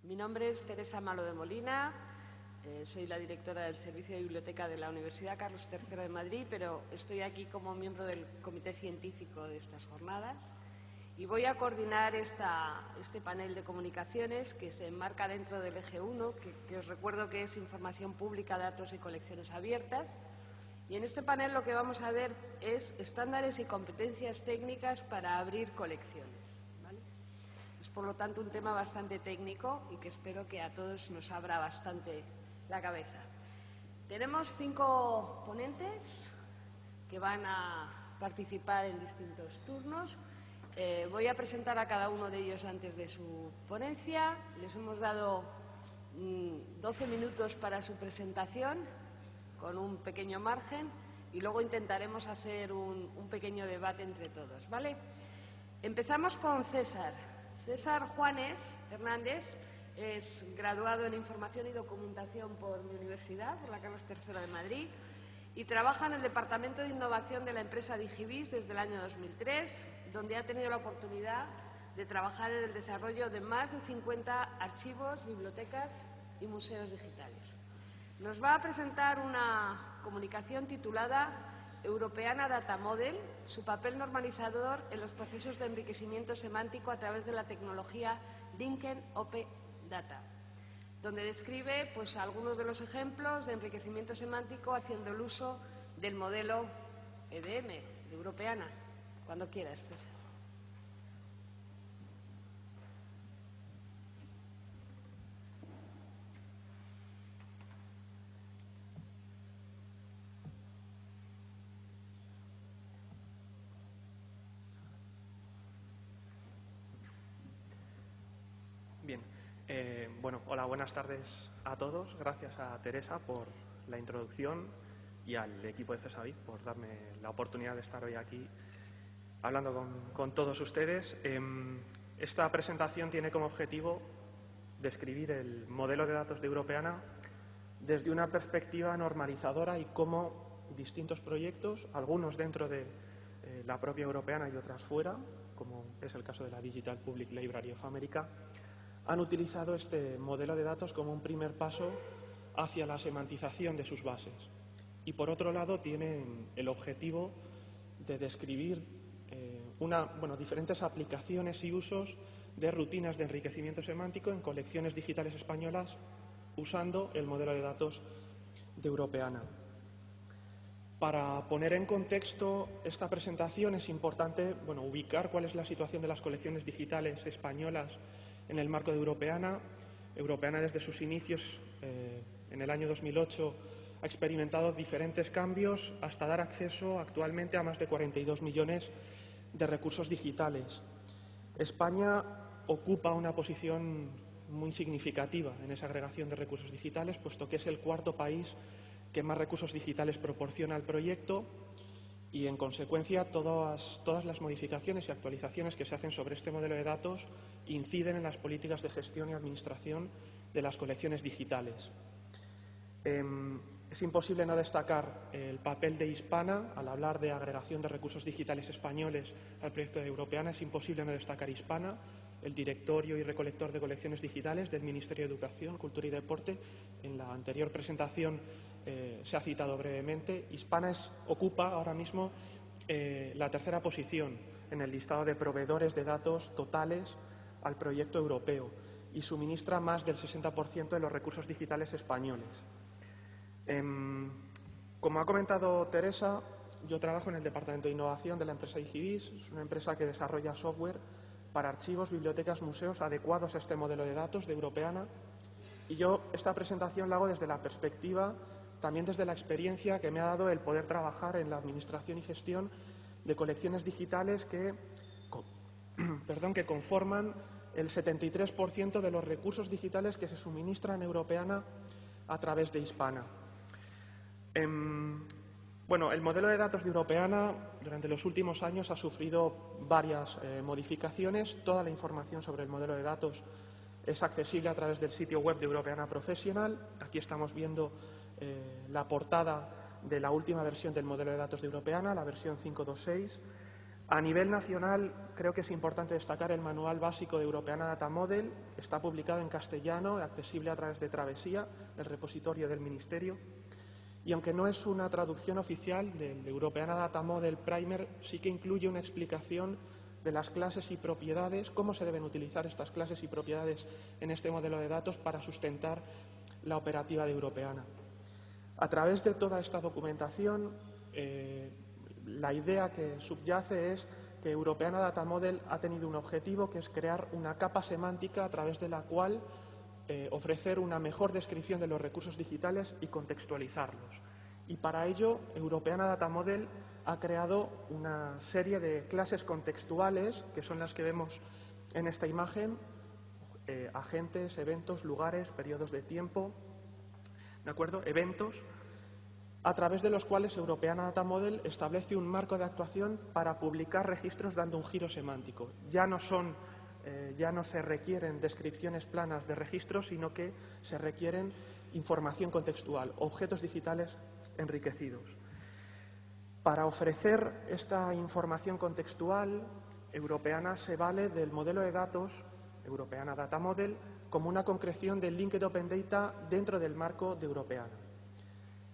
Mi nombre es Teresa Malo de Molina, soy la directora del Servicio de Biblioteca de la Universidad Carlos III de Madrid, pero estoy aquí como miembro del comité científico de estas jornadas y voy a coordinar este panel de comunicaciones que se enmarca dentro del eje 1, que os recuerdo que es información pública, datos y colecciones abiertas. Y en este panel lo que vamos a ver es estándares y competencias técnicas para abrir colecciones, ¿vale? Es, por lo tanto, un tema bastante técnico y que espero que a todos nos abra bastante la cabeza. Tenemos 5 ponentes que van a participar en distintos turnos. Voy a presentar a cada uno de ellos antes de su ponencia. Les hemos dado 12 minutos para su presentación, con un pequeño margen, y luego intentaremos hacer un pequeño debate entre todos, ¿vale? Empezamos con César. César Juanes Hernández es graduado en Información y Documentación por mi universidad, por la Carlos III de Madrid, y trabaja en el Departamento de Innovación de la empresa Digivis desde el año 2003, donde ha tenido la oportunidad de trabajar en el desarrollo de más de 50 archivos, bibliotecas y museos digitales. Nos va a presentar una comunicación titulada Europeana Data Model, su papel normalizador en los procesos de enriquecimiento semántico a través de la tecnología Linken Open Data, donde describe algunos de los ejemplos de enriquecimiento semántico haciendo el uso del modelo EDM, de Europeana. Cuando quieras, César. Bien, hola, buenas tardes a todos. Gracias a Teresa por la introducción y al equipo de CESAVIC por darme la oportunidad de estar hoy aquí hablando con todos ustedes. Esta presentación tiene como objetivo describir el modelo de datos de Europeana desde una perspectiva normalizadora y cómo distintos proyectos, algunos dentro de la propia Europeana y otras fuera, como es el caso de la Digital Public Library of America, han utilizado este modelo de datos como un primer paso hacia la semantización de sus bases. Y, por otro lado, tienen el objetivo de describir diferentes aplicaciones y usos de rutinas de enriquecimiento semántico en colecciones digitales españolas usando el modelo de datos de Europeana. Para poner en contexto esta presentación es importante ubicar cuál es la situación de las colecciones digitales españolas en el marco de Europeana. Europeana, desde sus inicios en el año 2008, ha experimentado diferentes cambios hasta dar acceso actualmente a más de 42 millones de recursos digitales. España ocupa una posición muy significativa en esa agregación de recursos digitales, puesto que es el 4º país que más recursos digitales proporciona al proyecto y, en consecuencia, todas las modificaciones y actualizaciones que se hacen sobre este modelo de datos inciden en las políticas de gestión y administración de las colecciones digitales. Es imposible no destacar el papel de Hispana. Al hablar de agregación de recursos digitales españoles al proyecto de Europeana, es imposible no destacar Hispana, el directorio y recolector de colecciones digitales del Ministerio de Educación, Cultura y Deporte. En la anterior presentación se ha citado brevemente. Hispana ocupa ahora mismo la 3ª posición en el listado de proveedores de datos totales al proyecto europeo y suministra más del 60% de los recursos digitales españoles. Como ha comentado Teresa, yo trabajo en el Departamento de Innovación de la empresa Digivis. Es una empresa que desarrolla software para archivos, bibliotecas, museos adecuados a este modelo de datos de Europeana. Y yo esta presentación la hago desde la perspectiva, también desde la experiencia que me ha dado el poder trabajar en la administración y gestión de colecciones digitales que conforman el 73% de los recursos digitales que se suministran en Europeana a través de Hispana. El modelo de datos de Europeana durante los últimos años ha sufrido varias modificaciones. Toda la información sobre el modelo de datos es accesible a través del sitio web de Europeana Professional. Aquí estamos viendo la portada de la última versión del modelo de datos de Europeana, la versión 5.2.6. A nivel nacional, creo que es importante destacar el Manual Básico de Europeana Data Model, que está publicado en castellano, accesible a través de Travesía, del repositorio del Ministerio. Y aunque no es una traducción oficial del Europeana Data Model Primer, sí que incluye una explicación de las clases y propiedades, cómo se deben utilizar estas clases y propiedades en este modelo de datos para sustentar la operativa de Europeana. A través de toda esta documentación, la idea que subyace es que Europeana Data Model ha tenido un objetivo, que es crear una capa semántica a través de la cual ofrecer una mejor descripción de los recursos digitales y contextualizarlos. Y para ello, Europeana Data Model ha creado una serie de clases contextuales, que son las que vemos en esta imagen: agentes, eventos, lugares, periodos de tiempo, ¿de acuerdo? Eventos, a través de los cuales Europeana Data Model establece un marco de actuación para publicar registros dando un giro semántico. Ya no se requieren descripciones planas de registros, sino que se requieren información contextual, objetos digitales enriquecidos. Para ofrecer esta información contextual, Europeana se vale del modelo de datos Europeana Data Model como una concreción del Linked Open Data dentro del marco de Europeana.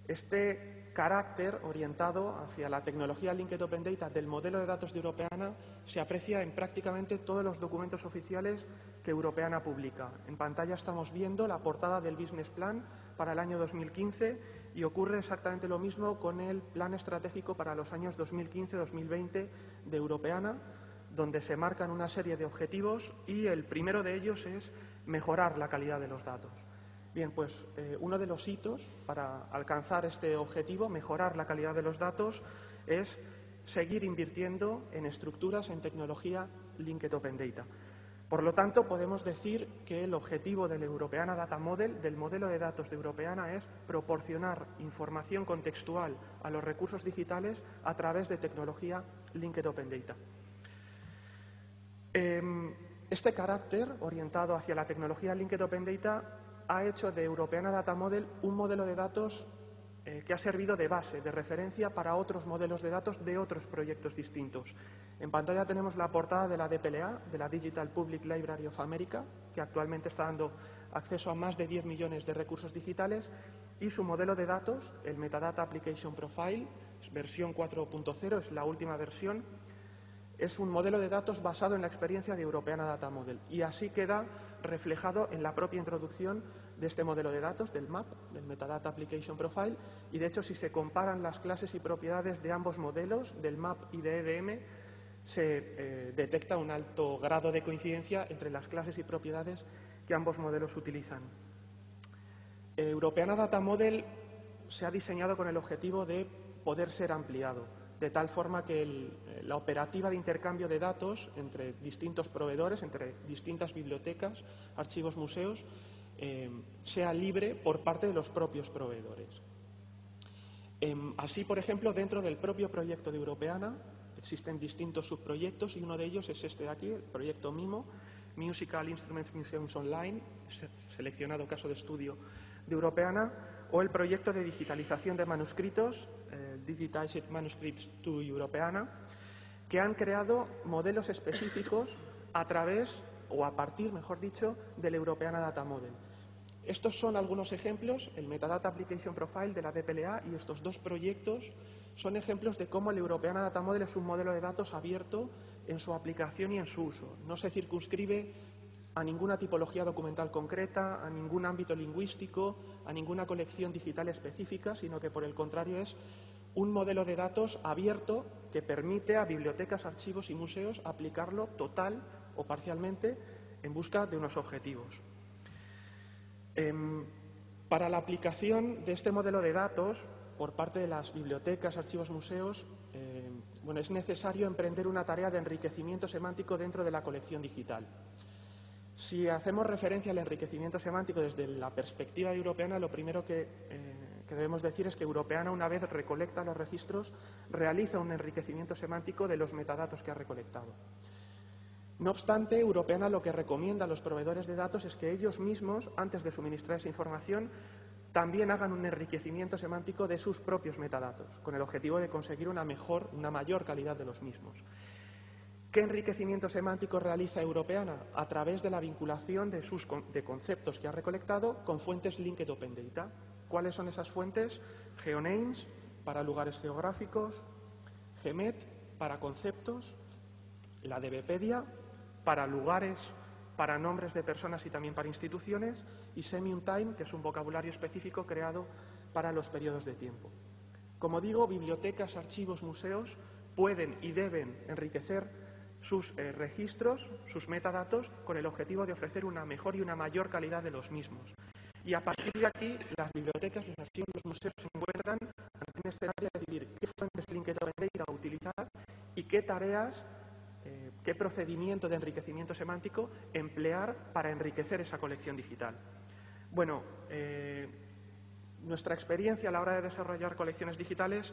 Este carácter orientado hacia la tecnología Linked Open Data del modelo de datos de Europeana se aprecia en prácticamente todos los documentos oficiales que Europeana publica. En pantalla estamos viendo la portada del Business Plan para el año 2015 y ocurre exactamente lo mismo con el Plan Estratégico para los años 2015-2020 de Europeana, donde se marcan una serie de objetivos y el primero de ellos es mejorar la calidad de los datos. Bien, pues uno de los hitos para alcanzar este objetivo, mejorar la calidad de los datos, es seguir invirtiendo en estructuras, en tecnología Linked Open Data. Por lo tanto, podemos decir que el objetivo del Europeana Data Model, del modelo de datos de Europeana, es proporcionar información contextual a los recursos digitales a través de tecnología Linked Open Data. Este carácter orientado hacia la tecnología Linked Open Data ha hecho de Europeana Data Model un modelo de datos que ha servido de base, de referencia para otros modelos de datos de otros proyectos distintos. En pantalla tenemos la portada de la DPLA, de la Digital Public Library of America, que actualmente está dando acceso a más de 10 millones de recursos digitales, y su modelo de datos, el Metadata Application Profile, versión 4.0, es la última versión. Es un modelo de datos basado en la experiencia de Europeana Data Model y así queda reflejado en la propia introducción de este modelo de datos, del MAP, del Metadata Application Profile, y de hecho si se comparan las clases y propiedades de ambos modelos, del MAP y de EDM, se detecta un alto grado de coincidencia entre las clases y propiedades que ambos modelos utilizan. Europeana Data Model se ha diseñado con el objetivo de poder ser ampliado, de tal forma que la operativa de intercambio de datos entre distintos proveedores, entre distintas bibliotecas, archivos, museos, sea libre por parte de los propios proveedores. Así, por ejemplo, dentro del propio proyecto de Europeana existen distintos subproyectos y uno de ellos es este de aquí, el proyecto MIMO, Musical Instruments Museums Online, seleccionado caso de estudio de Europeana, o el proyecto de digitalización de manuscritos, Digitized Manuscripts to Europeana, que han creado modelos específicos a través, o a partir, mejor dicho, del Europeana Data Model. Estos son algunos ejemplos, el Metadata Application Profile de la DPLA y estos dos proyectos son ejemplos de cómo el Europeana Data Model es un modelo de datos abierto en su aplicación y en su uso. No se circunscribe a ninguna tipología documental concreta, a ningún ámbito lingüístico, a ninguna colección digital específica, sino que por el contrario es un modelo de datos abierto que permite a bibliotecas, archivos y museos aplicarlo total o parcialmente en busca de unos objetivos. Para la aplicación de este modelo de datos por parte de las bibliotecas, archivos, museos, es necesario emprender una tarea de enriquecimiento semántico dentro de la colección digital. Si hacemos referencia al enriquecimiento semántico desde la perspectiva europeana, lo primero que debemos decir es que Europeana, una vez recolecta los registros, realiza un enriquecimiento semántico de los metadatos que ha recolectado. No obstante, Europeana lo que recomienda a los proveedores de datos es que ellos mismos, antes de suministrar esa información, también hagan un enriquecimiento semántico de sus propios metadatos, con el objetivo de conseguir una mayor calidad de los mismos. ¿Qué enriquecimiento semántico realiza Europeana? A través de la vinculación de conceptos que ha recolectado con fuentes Linked Open Data. ¿Cuáles son esas fuentes? GeoNames, para lugares geográficos; GEMET, para conceptos; la DBpedia, para lugares, para nombres de personas y también para instituciones; y Semium Time, que es un vocabulario específico creado para los periodos de tiempo. Como digo, bibliotecas, archivos, museos pueden y deben enriquecer sus registros, sus metadatos, con el objetivo de ofrecer una mejor y una mayor calidad de los mismos. Y a partir de aquí, las bibliotecas, los archivos, los museos se encuentran ante un escenario de decidir qué fuentes Linked Open Data utilizar y qué tareas, qué procedimiento de enriquecimiento semántico emplear para enriquecer esa colección digital. Bueno, nuestra experiencia a la hora de desarrollar colecciones digitales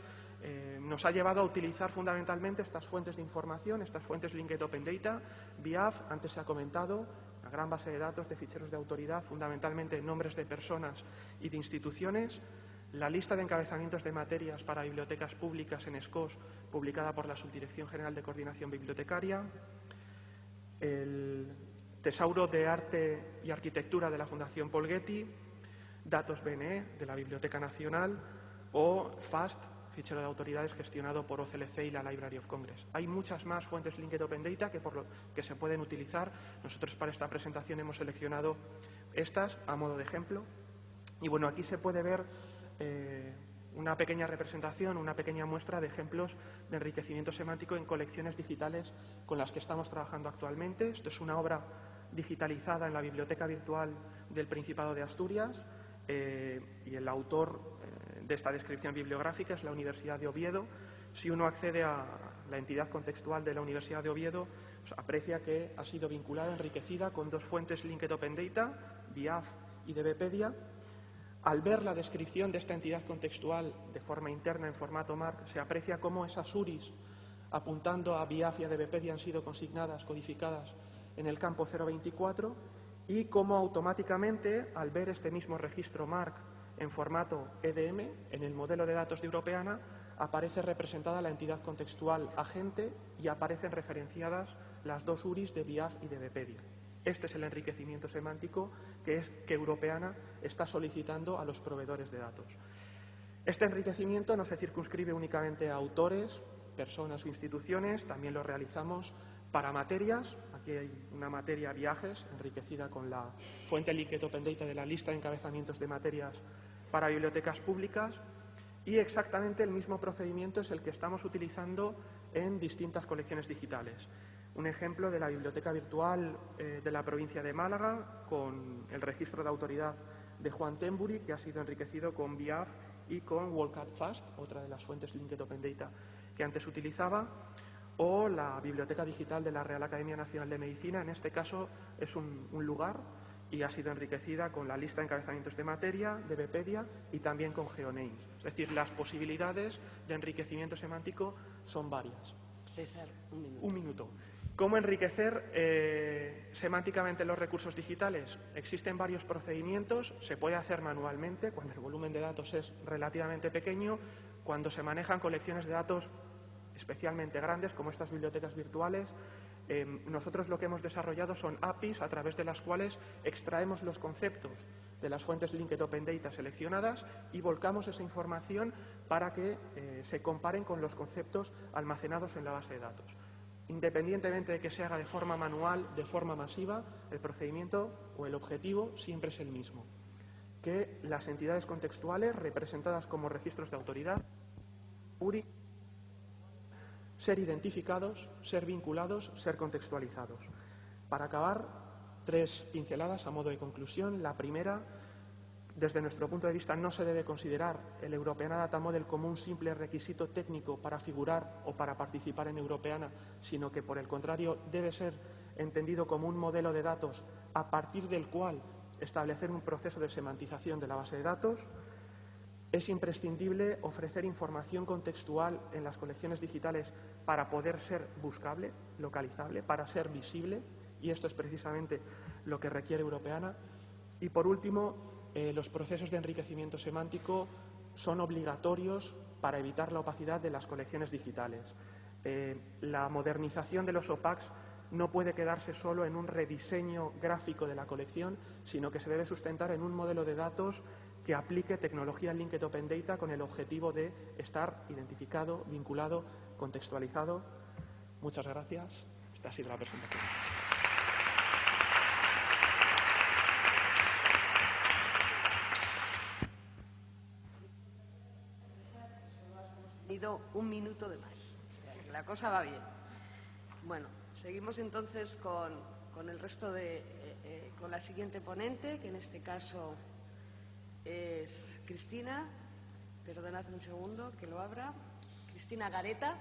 nos ha llevado a utilizar fundamentalmente estas fuentes de información, estas fuentes Linked Open Data, BIAF, antes se ha comentado, una gran base de datos de ficheros de autoridad, fundamentalmente nombres de personas y de instituciones, la lista de encabezamientos de materias para bibliotecas públicas en SCOS, publicada por la Subdirección General de Coordinación Bibliotecaria, el Tesauro de Arte y Arquitectura de la Fundación Paul Getty, Datos BNE de la Biblioteca Nacional o FAST, fichero de autoridades gestionado por OCLC y la Library of Congress. Hay muchas más fuentes Linked Open Data que se pueden utilizar. Nosotros para esta presentación hemos seleccionado estas a modo de ejemplo. Y bueno, aquí se puede ver una pequeña representación, una pequeña muestra de ejemplos de enriquecimiento semántico en colecciones digitales con las que estamos trabajando actualmente. Esto es una obra digitalizada en la Biblioteca Virtual del Principado de Asturias y el autor de esta descripción bibliográfica es la Universidad de Oviedo. Si uno accede a la entidad contextual de la Universidad de Oviedo, pues aprecia que ha sido vinculada, enriquecida con dos fuentes Linked Open Data, BIAF y DBpedia. Al ver la descripción de esta entidad contextual de forma interna en formato MARC, se aprecia cómo esas URIs, apuntando a BIAF y a DBpedia, han sido consignadas, codificadas en el campo 024, y cómo automáticamente, al ver este mismo registro MARC en formato EDM, en el modelo de datos de Europeana, aparece representada la entidad contextual agente y aparecen referenciadas las dos URIs de BIAF y de DBpedia. Este es el enriquecimiento semántico que Europeana está solicitando a los proveedores de datos. Este enriquecimiento no se circunscribe únicamente a autores, personas o instituciones, también lo realizamos para materias. Aquí hay una materia viajes, enriquecida con la fuente Linked Open Data de la lista de encabezamientos de materias para bibliotecas públicas, y exactamente el mismo procedimiento es el que estamos utilizando en distintas colecciones digitales. Un ejemplo de la Biblioteca Virtual de la provincia de Málaga, con el registro de autoridad de Juan Temburi, que ha sido enriquecido con BIAF y con WorldCat Fast, otra de las fuentes Linked Open Data que antes utilizaba, o la Biblioteca Digital de la Real Academia Nacional de Medicina. En este caso es un lugar y ha sido enriquecida con la lista de encabezamientos de materia, de DBpedia y también con GeoNames. Es decir, las posibilidades de enriquecimiento semántico son varias. César, un minuto. Un minuto. ¿Cómo enriquecer semánticamente los recursos digitales? Existen varios procedimientos, se puede hacer manualmente cuando el volumen de datos es relativamente pequeño, cuando se manejan colecciones de datos especialmente grandes como estas bibliotecas virtuales. Nosotros lo que hemos desarrollado son APIs a través de las cuales extraemos los conceptos de las fuentes Linked Open Data seleccionadas y volcamos esa información para que se comparen con los conceptos almacenados en la base de datos. Independientemente de que se haga de forma manual, de forma masiva, el procedimiento o el objetivo siempre es el mismo: que las entidades contextuales representadas como registros de autoridad, URI, ser identificados, ser vinculados, ser contextualizados. Para acabar, 3 pinceladas a modo de conclusión. La primera: desde nuestro punto de vista no se debe considerar el Europeana Data Model como un simple requisito técnico para figurar o para participar en Europeana, sino que por el contrario debe ser entendido como un modelo de datos a partir del cual establecer un proceso de semantización de la base de datos. Es imprescindible ofrecer información contextual en las colecciones digitales para poder ser buscable, localizable, para ser visible, y esto es precisamente lo que requiere Europeana. Y por último, los procesos de enriquecimiento semántico son obligatorios para evitar la opacidad de las colecciones digitales. La modernización de los OPACs no puede quedarse solo en un rediseño gráfico de la colección, sino que se debe sustentar en un modelo de datos que aplique tecnología Linked Open Data con el objetivo de estar identificado, vinculado, contextualizado. Muchas gracias. Esta ha sido la presentación. Un minuto de más. O sea, que la cosa va bien. Bueno, seguimos entonces con el resto con la siguiente ponente, que en este caso es Cristina. Perdonad un segundo que lo abra. Cristina Gareta.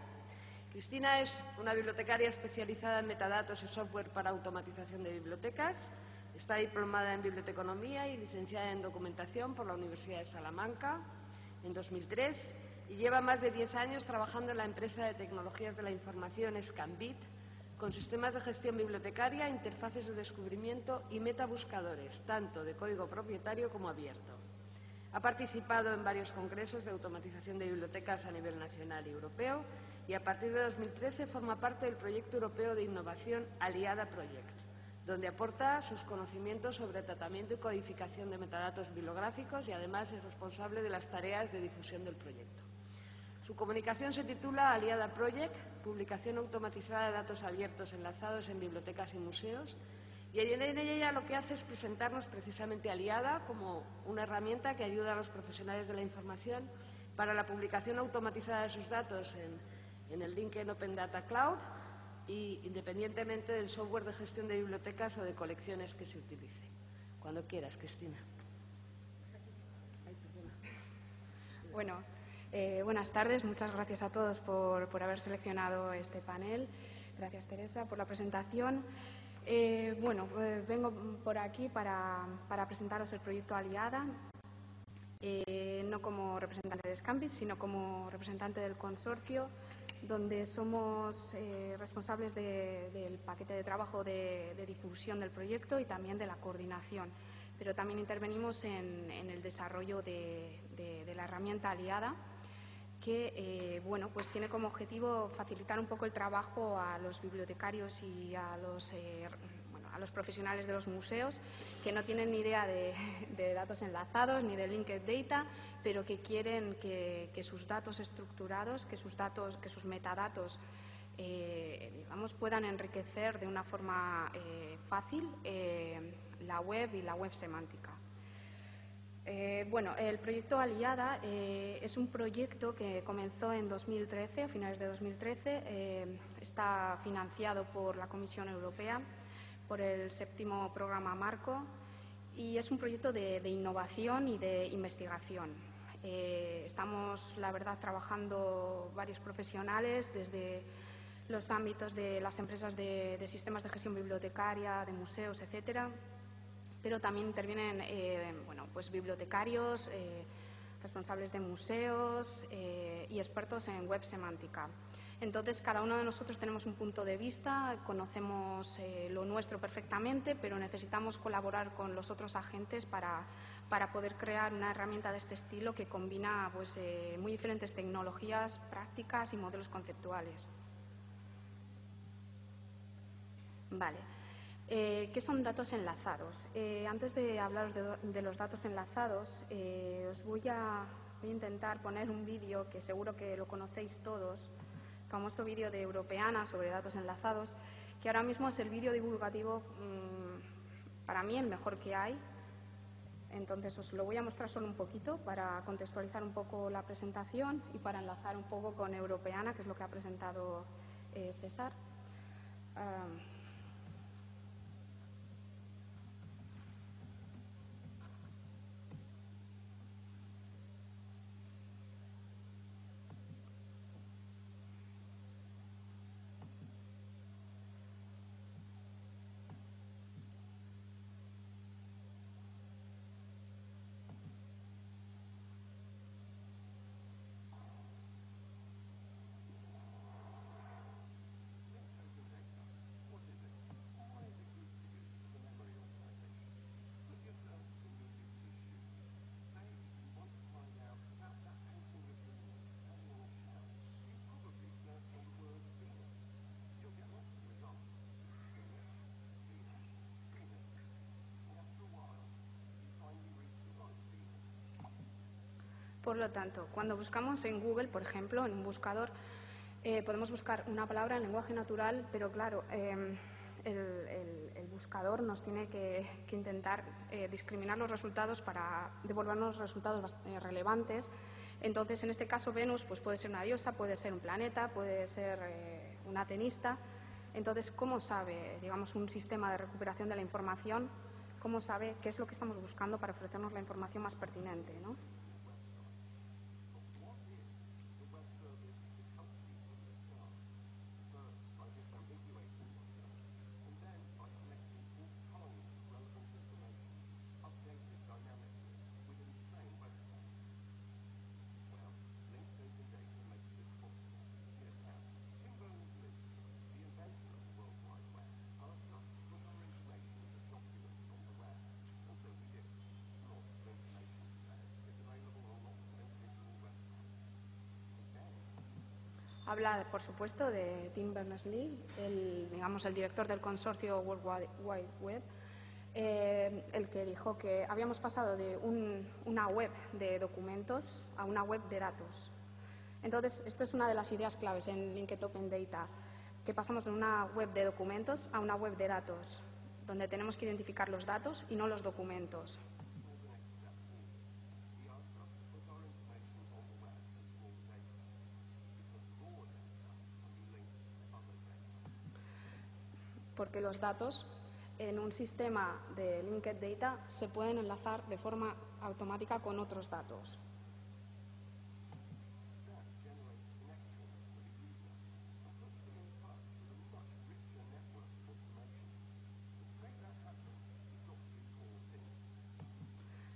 Cristina es una bibliotecaria especializada en metadatos y software para automatización de bibliotecas. Está diplomada en biblioteconomía y licenciada en documentación por la Universidad de Salamanca en 2003 y lleva más de 10 años trabajando en la empresa de tecnologías de la información Scambit con sistemas de gestión bibliotecaria, interfaces de descubrimiento y metabuscadores, tanto de código propietario como abierto. Ha participado en varios congresos de automatización de bibliotecas a nivel nacional y europeo y a partir de 2013 forma parte del proyecto europeo de innovación Aliada Project, donde aporta sus conocimientos sobre tratamiento y codificación de metadatos bibliográficos y además es responsable de las tareas de difusión del proyecto. Su comunicación se titula Aliada Project, publicación automatizada de datos abiertos enlazados en bibliotecas y museos, y en ella lo que hace es presentarnos precisamente Aliada como una herramienta que ayuda a los profesionales de la información para la publicación automatizada de sus datos en el Linked Open Data Cloud y independientemente del software de gestión de bibliotecas o de colecciones que se utilice. Cuando quieras, Cristina. Bueno, buenas tardes. Muchas gracias a todos por haber seleccionado este panel. Gracias, Teresa, por la presentación. Vengo por aquí para presentaros el proyecto Aliada, no como representante de Scambit, sino como representante del consorcio, donde somos responsables del paquete de trabajo de difusión del proyecto y también de la coordinación. Pero también intervenimos en el desarrollo de la herramienta Aliada, que pues tiene como objetivo facilitar un poco el trabajo a los bibliotecarios y a los profesionales de los museos que no tienen ni idea de datos enlazados ni de linked data, pero que quieren que sus datos estructurados, que sus metadatos puedan enriquecer de una forma fácil la web y la web semántica. El proyecto Aliada es un proyecto que comenzó en 2013, a finales de 2013. Está financiado por la Comisión Europea, por el 7º programa Marco, y es un proyecto de innovación y de investigación. Estamos, la verdad, trabajando varios profesionales desde los ámbitos de las empresas de sistemas de gestión bibliotecaria, de museos, etcétera, pero también intervienen bibliotecarios, responsables de museos y expertos en web semántica. Entonces, cada uno de nosotros tenemos un punto de vista, conocemos lo nuestro perfectamente, pero necesitamos colaborar con los otros agentes para poder crear una herramienta de este estilo que combina muy diferentes tecnologías, prácticas y modelos conceptuales. Vale. ¿Qué son datos enlazados? Antes de hablaros de los datos enlazados, os voy a intentar poner un vídeo que seguro que lo conocéis todos, famoso vídeo de Europeana sobre datos enlazados, que ahora mismo es el vídeo divulgativo, para mí, el mejor que hay. Entonces os lo voy a mostrar solo un poquito para contextualizar un poco la presentación y para enlazar un poco con Europeana, que es lo que ha presentado César. Por lo tanto, cuando buscamos en Google, por ejemplo, en un buscador, podemos buscar una palabra en lenguaje natural, pero claro, el buscador nos tiene que intentar discriminar los resultados para devolvernos resultados relevantes. Entonces, en este caso, Venus pues puede ser una diosa, puede ser un planeta, puede ser una tenista. Entonces, ¿cómo sabe, digamos, un sistema de recuperación de la información? ¿Cómo sabe qué es lo que estamos buscando para ofrecernos la información más pertinente, ¿no? Habla, por supuesto, de Tim Berners-Lee, el director del consorcio World Wide Web, el que dijo que habíamos pasado de una web de documentos a una web de datos. Entonces, esto es una de las ideas claves en Linked Open Data, que pasamos de una web de documentos a una web de datos, donde tenemos que identificar los datos y no los documentos. Porque los datos en un sistema de Linked Data se pueden enlazar de forma automática con otros datos.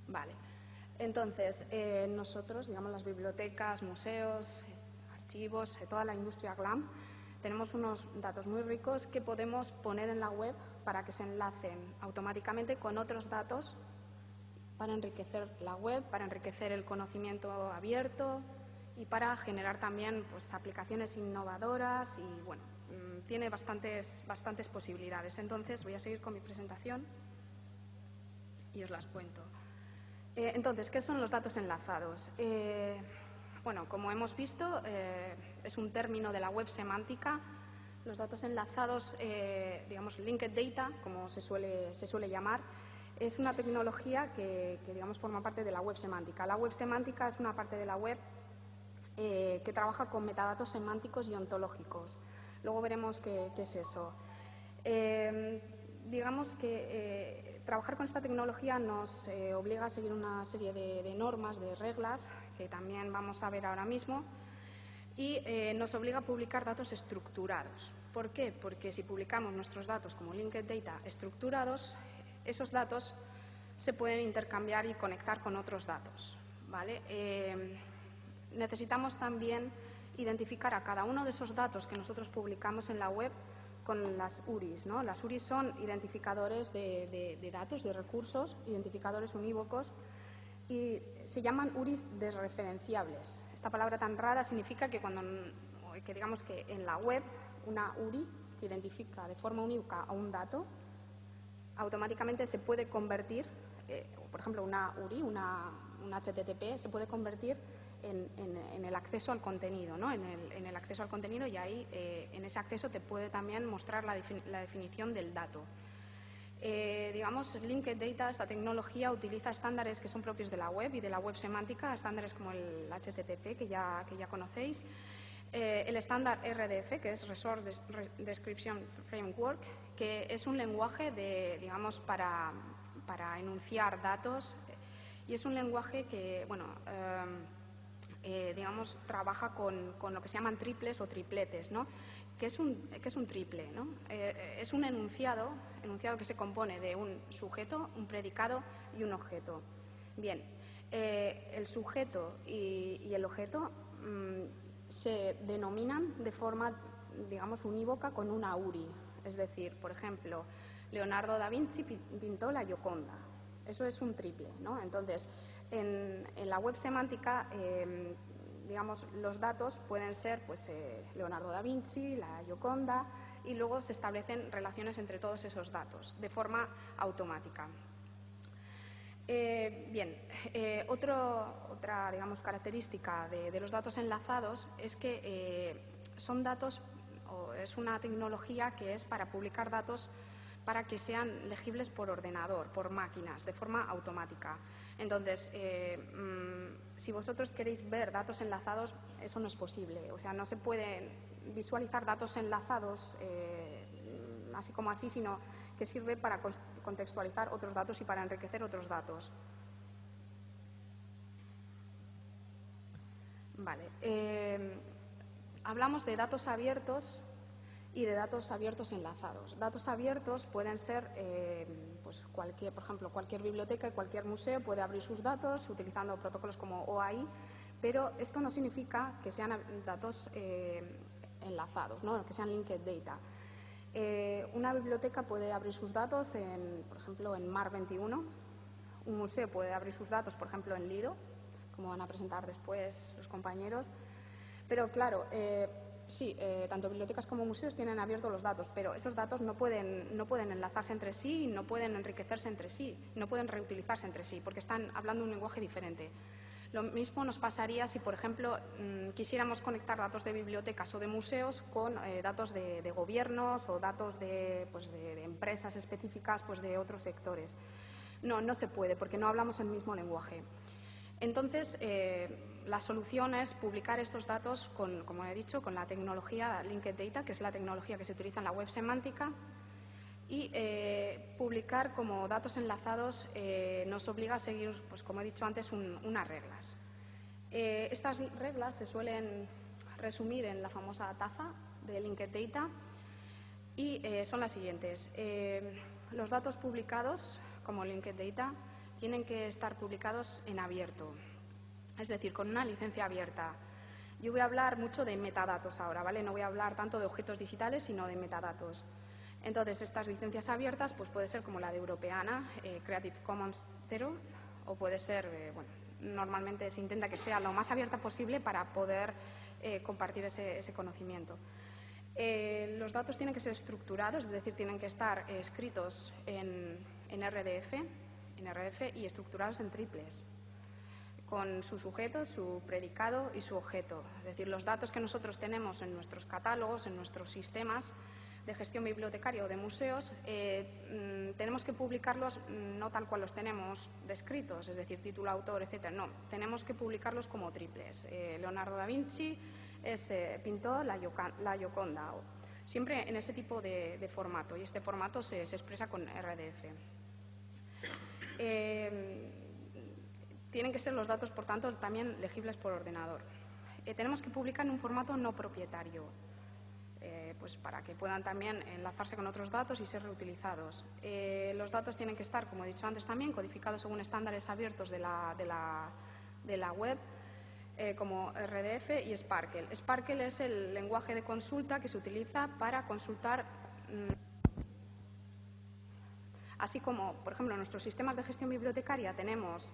Vale. Entonces, nosotros, digamos, las bibliotecas, museos, archivos, toda la industria GLAM, tenemos unos datos muy ricos que podemos poner en la web para que se enlacen automáticamente con otros datos para enriquecer la web, para enriquecer el conocimiento abierto y para generar también pues, aplicaciones innovadoras y, bueno, tiene bastantes posibilidades. Entonces, voy a seguir con mi presentación y os las cuento. Entonces, ¿qué son los datos enlazados? Bueno, como hemos visto, es un término de la web semántica. Los datos enlazados, digamos, linked data, como se suele llamar, es una tecnología que, digamos, forma parte de la web semántica. La web semántica es una parte de la web que trabaja con metadatos semánticos y ontológicos. Luego veremos qué es eso. Digamos que trabajar con esta tecnología nos obliga a seguir una serie de normas, de reglas, que también vamos a ver ahora mismo, y nos obliga a publicar datos estructurados. ¿Por qué? Porque si publicamos nuestros datos como linked data estructurados, esos datos se pueden intercambiar y conectar con otros datos, ¿vale? Necesitamos también identificar a cada uno de esos datos que nosotros publicamos en la web con las URIs, ¿no? Las URIs son identificadores de datos, de recursos, identificadores unívocos, y se llaman URIs desreferenciables. Esta palabra tan rara significa que digamos que en la web una URI que identifica de forma unívoca a un dato, automáticamente se puede convertir, por ejemplo, una URI, un HTTP, se puede convertir en el acceso al contenido, ¿no? en el acceso al contenido, y ahí en ese acceso te puede también mostrar la definición del dato. Digamos, Linked Data, esta tecnología, utiliza estándares que son propios de la web y de la web semántica, estándares como el HTTP, que ya conocéis, el estándar RDF, que es Resource Description Framework, que es un lenguaje digamos, para enunciar datos, y es un lenguaje que, bueno, digamos, trabaja con lo que se llaman triples o tripletes, ¿no? ¿Qué es un triple, ¿no? Es un enunciado que se compone de un sujeto, un predicado y un objeto. Bien, el sujeto y el objeto se denominan de forma, digamos, unívoca con una URI. Es decir, por ejemplo, Leonardo da Vinci pintó la Gioconda. Eso es un triple, ¿no? Entonces, en la web semántica, digamos, los datos pueden ser pues, Leonardo da Vinci, la Gioconda, y luego se establecen relaciones entre todos esos datos de forma automática. Otra digamos, característica de los datos enlazados es que son datos, o es una tecnología que es para publicar datos para que sean legibles por ordenador, por máquinas, de forma automática. Entonces, si vosotros queréis ver datos enlazados, eso no es posible. O sea, no se pueden visualizar datos enlazados así como así, sino que sirve para contextualizar otros datos y para enriquecer otros datos. Vale. Hablamos de datos abiertos y de datos abiertos enlazados. Datos abiertos pueden ser, pues por ejemplo, cualquier biblioteca y cualquier museo puede abrir sus datos utilizando protocolos como OAI, pero esto no significa que sean datos enlazados, ¿no? Que sean linked data. Una biblioteca puede abrir sus datos, por ejemplo, en MAR21. Un museo puede abrir sus datos, por ejemplo, en Lido, como van a presentar después los compañeros. Pero, claro, sí, tanto bibliotecas como museos tienen abiertos los datos, pero esos datos no pueden enlazarse entre sí, no pueden enriquecerse entre sí, no pueden reutilizarse entre sí, porque están hablando un lenguaje diferente. Lo mismo nos pasaría si, por ejemplo, quisiéramos conectar datos de bibliotecas o de museos con datos de gobiernos o datos de empresas específicas, pues de otros sectores. No se puede, porque no hablamos el mismo lenguaje. Entonces, la solución es publicar estos datos, como he dicho, con la tecnología Linked Data, que es la tecnología que se utiliza en la web semántica, y publicar como datos enlazados nos obliga a seguir, pues como he dicho antes, unas reglas. Estas reglas se suelen resumir en la famosa taza de Linked Data y son las siguientes. Los datos publicados como Linked Data tienen que estar publicados en abierto, es decir, con una licencia abierta. Yo voy a hablar mucho de metadatos ahora, ¿vale? No voy a hablar tanto de objetos digitales, sino de metadatos. Entonces, estas licencias abiertas pues puede ser como la de Europeana, Creative Commons 0, o puede ser, normalmente se intenta que sea lo más abierta posible para poder compartir ese conocimiento. Los datos tienen que ser estructurados, es decir, tienen que estar escritos en RDF y estructurados en triples, con su sujeto, su predicado y su objeto. Es decir, los datos que nosotros tenemos en nuestros catálogos, en nuestros sistemas de gestión bibliotecaria o de museos, tenemos que publicarlos no tal cual los tenemos descritos, es decir, título, autor, etcétera. No, tenemos que publicarlos como triples. Leonardo da Vinci pintó la Gioconda, siempre en ese tipo de formato, y este formato se expresa con RDF. Tienen que ser los datos, por tanto, también legibles por ordenador. Tenemos que publicar en un formato no propietario, pues para que puedan también enlazarse con otros datos y ser reutilizados. Los datos tienen que estar, como he dicho antes también, codificados según estándares abiertos de la web, como RDF y Sparkle. Sparkle es el lenguaje de consulta que se utiliza para consultar, así como, por ejemplo, en nuestros sistemas de gestión bibliotecaria tenemos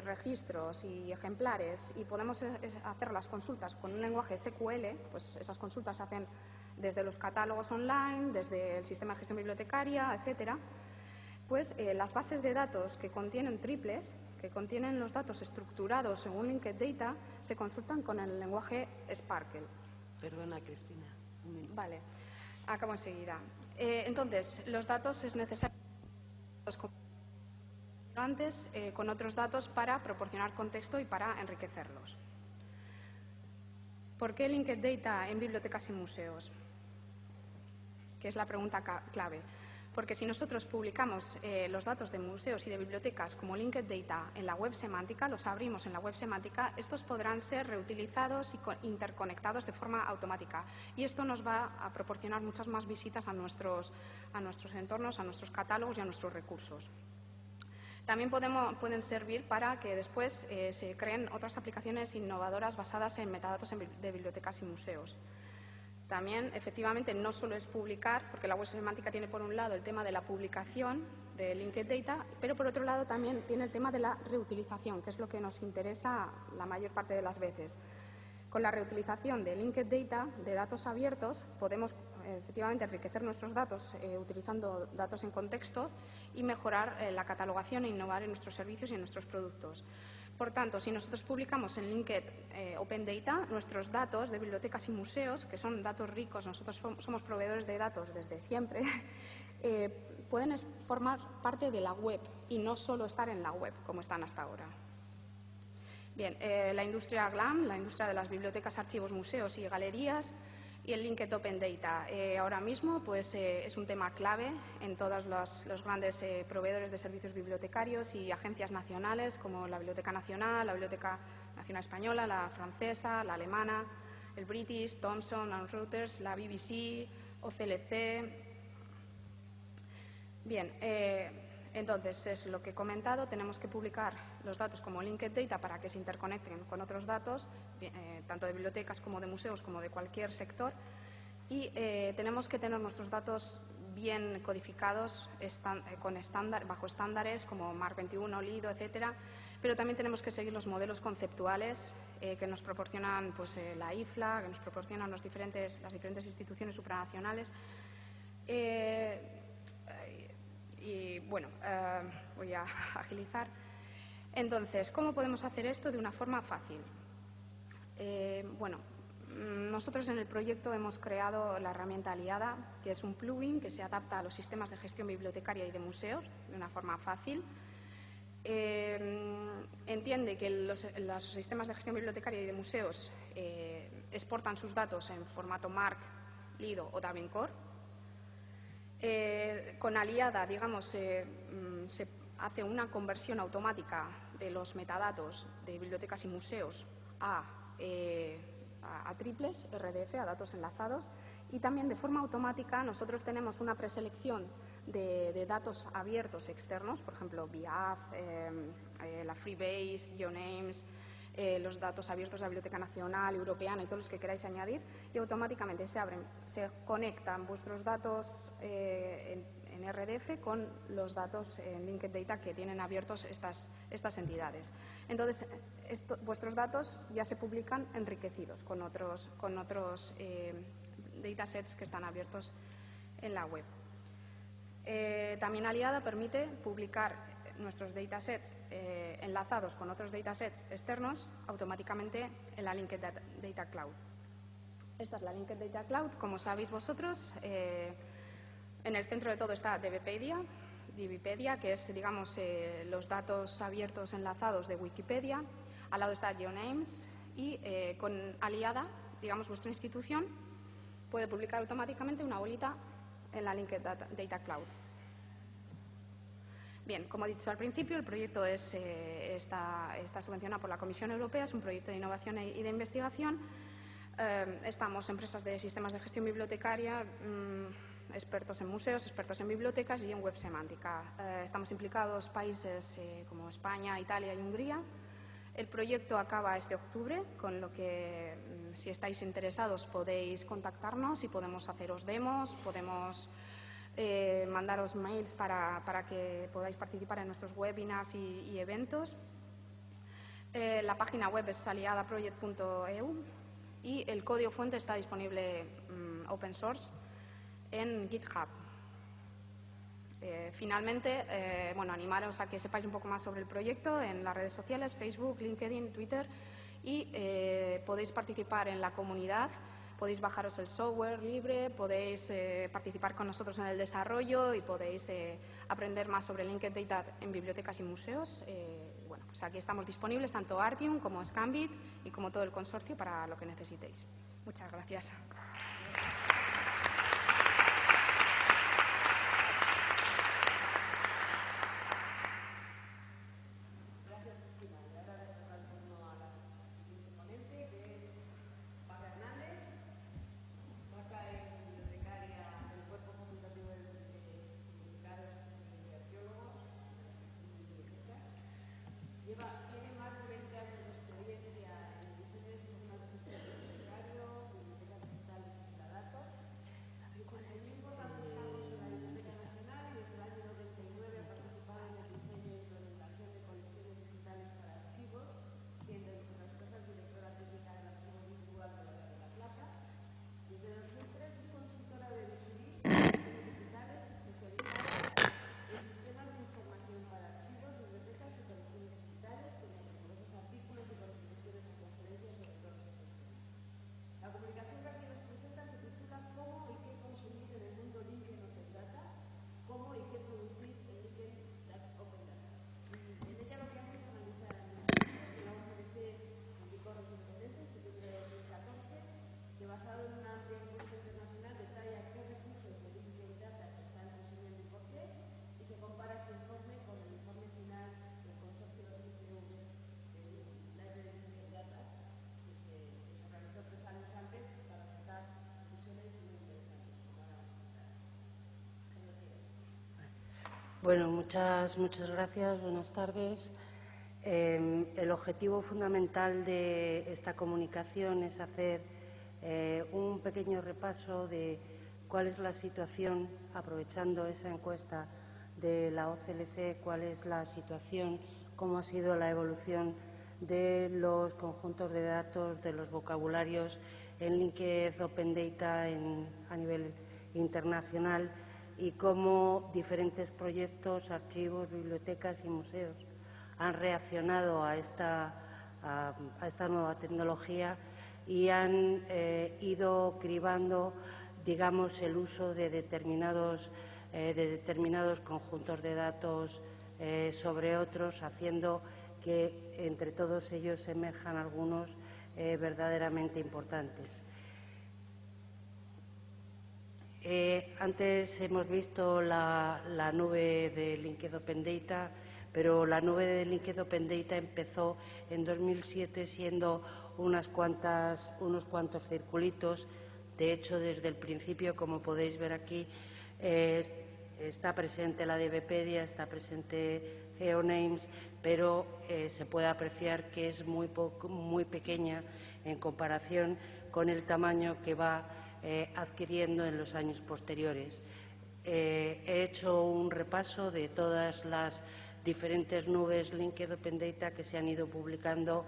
registros y ejemplares y podemos hacer las consultas con un lenguaje SQL, pues esas consultas se hacen desde los catálogos online, desde el sistema de gestión bibliotecaria, etcétera. Pues las bases de datos que contienen triples, que contienen los datos estructurados según Linked Data, se consultan con el lenguaje Sparkle. Perdona, Cristina. Vale, acabo enseguida. Entonces, los datos es necesario antes con otros datos para proporcionar contexto y para enriquecerlos. ¿Por qué Linked Data en bibliotecas y museos? Que es la pregunta clave. Porque si nosotros publicamos los datos de museos y de bibliotecas como Linked Data en la web semántica, los abrimos en la web semántica, estos podrán ser reutilizados y interconectados de forma automática. Y esto nos va a proporcionar muchas más visitas a nuestros entornos, a nuestros catálogos y a nuestros recursos. También pueden servir para que después se creen otras aplicaciones innovadoras basadas en metadatos de bibliotecas y museos. También, efectivamente, no solo es publicar, porque la web semántica tiene por un lado el tema de la publicación de Linked Data, pero por otro lado también tiene el tema de la reutilización, que es lo que nos interesa la mayor parte de las veces. Con la reutilización de linked data, de datos abiertos, podemos efectivamente enriquecer nuestros datos utilizando datos en contexto y mejorar la catalogación e innovar en nuestros servicios y en nuestros productos. Por tanto, si nosotros publicamos en Linked Open Data, nuestros datos de bibliotecas y museos, que son datos ricos, nosotros somos proveedores de datos desde siempre, pueden formar parte de la web y no solo estar en la web, como están hasta ahora. Bien, la industria GLAM, la industria de las bibliotecas, archivos, museos y galerías, y el Linked Open Data. Ahora mismo pues, es un tema clave en todos los grandes proveedores de servicios bibliotecarios y agencias nacionales como la Biblioteca Nacional, la Biblioteca Nacional Española, la francesa, la alemana, el British, Thomson and Reuters, la BBC, OCLC. Bien, entonces es lo que he comentado, tenemos que publicar los datos como linked data para que se interconecten con otros datos, tanto de bibliotecas como de museos como de cualquier sector, y tenemos que tener nuestros datos bien codificados bajo estándares como MARC 21, Lido, etcétera, pero también tenemos que seguir los modelos conceptuales que nos proporcionan pues, la IFLA, que nos proporcionan las diferentes instituciones supranacionales. Y bueno, voy a agilizar. Entonces, ¿cómo podemos hacer esto de una forma fácil? Bueno, nosotros en el proyecto hemos creado la herramienta Aliada, que es un plugin que se adapta a los sistemas de gestión bibliotecaria y de museos de una forma fácil. Entiende que los sistemas de gestión bibliotecaria y de museos exportan sus datos en formato MARC, Lido o Dublin Core. Con Aliada, digamos, se hace una conversión automática de los metadatos de bibliotecas y museos a triples, RDF, a datos enlazados, y también de forma automática nosotros tenemos una preselección de datos abiertos externos, por ejemplo, BIAF, la Freebase, GeoNames, los datos abiertos de la Biblioteca Nacional, Europeana y todos los que queráis añadir, y automáticamente se conectan vuestros datos en RDF con los datos en Linked Data que tienen abiertos estas entidades. Entonces, vuestros datos ya se publican enriquecidos con otros datasets que están abiertos en la web. También Aliada permite publicar nuestros datasets enlazados con otros datasets externos automáticamente en la Linked Data Cloud. Esta es la Linked Data Cloud, como sabéis vosotros. En el centro de todo está DBpedia, que es, digamos, los datos abiertos enlazados de Wikipedia. Al lado está GeoNames y con Aliada, digamos, vuestra institución puede publicar automáticamente una bolita en la Linked Data Cloud. Bien, como he dicho al principio, el proyecto está subvencionado por la Comisión Europea, es un proyecto de innovación y de investigación. Estamos empresas de sistemas de gestión bibliotecaria, expertos en museos, expertos en bibliotecas y en web semántica. Estamos implicados países como España, Italia y Hungría. El proyecto acaba este octubre, con lo que si estáis interesados podéis contactarnos y podemos haceros demos, podemos mandaros mails para que podáis participar en nuestros webinars y eventos. La página web es aliadaproject.eu y el código fuente está disponible open source en GitHub. Finalmente, bueno, animaros a que sepáis un poco más sobre el proyecto en las redes sociales, Facebook, LinkedIn, Twitter, y podéis participar en la comunidad. Podéis bajaros el software libre, podéis participar con nosotros en el desarrollo y podéis aprender más sobre Linked Data en bibliotecas y museos. Bueno, pues aquí estamos disponibles, tanto Artium como Scambit y como todo el consorcio para lo que necesitéis. Muchas gracias. Tiene más de 20 años de experiencia en diseño de sistemas de gestión bibliotecario, bibliotecas digitales y metadatos. Bueno, muchas gracias. Buenas tardes. El objetivo fundamental de esta comunicación es hacer un pequeño repaso de cuál es la situación, aprovechando esa encuesta de la OCLC, cuál es la situación, cómo ha sido la evolución de los conjuntos de datos, de los vocabularios en Linked Open Data a nivel internacional y cómo diferentes proyectos, archivos, bibliotecas y museos han reaccionado a esta nueva tecnología y han ido cribando, digamos, el uso de determinados conjuntos de datos sobre otros, haciendo que entre todos ellos emerjan algunos verdaderamente importantes. Antes hemos visto la nube de Linked Open Data, pero la nube de Linked Open Data empezó en 2007 siendo unos cuantos circulitos. De hecho, desde el principio, como podéis ver aquí, está presente la DBpedia, está presente GeoNames, pero se puede apreciar que es muy pequeña en comparación con el tamaño que va adquiriendo en los años posteriores. He hecho un repaso de todas las diferentes nubes Linked Open Data que se han ido publicando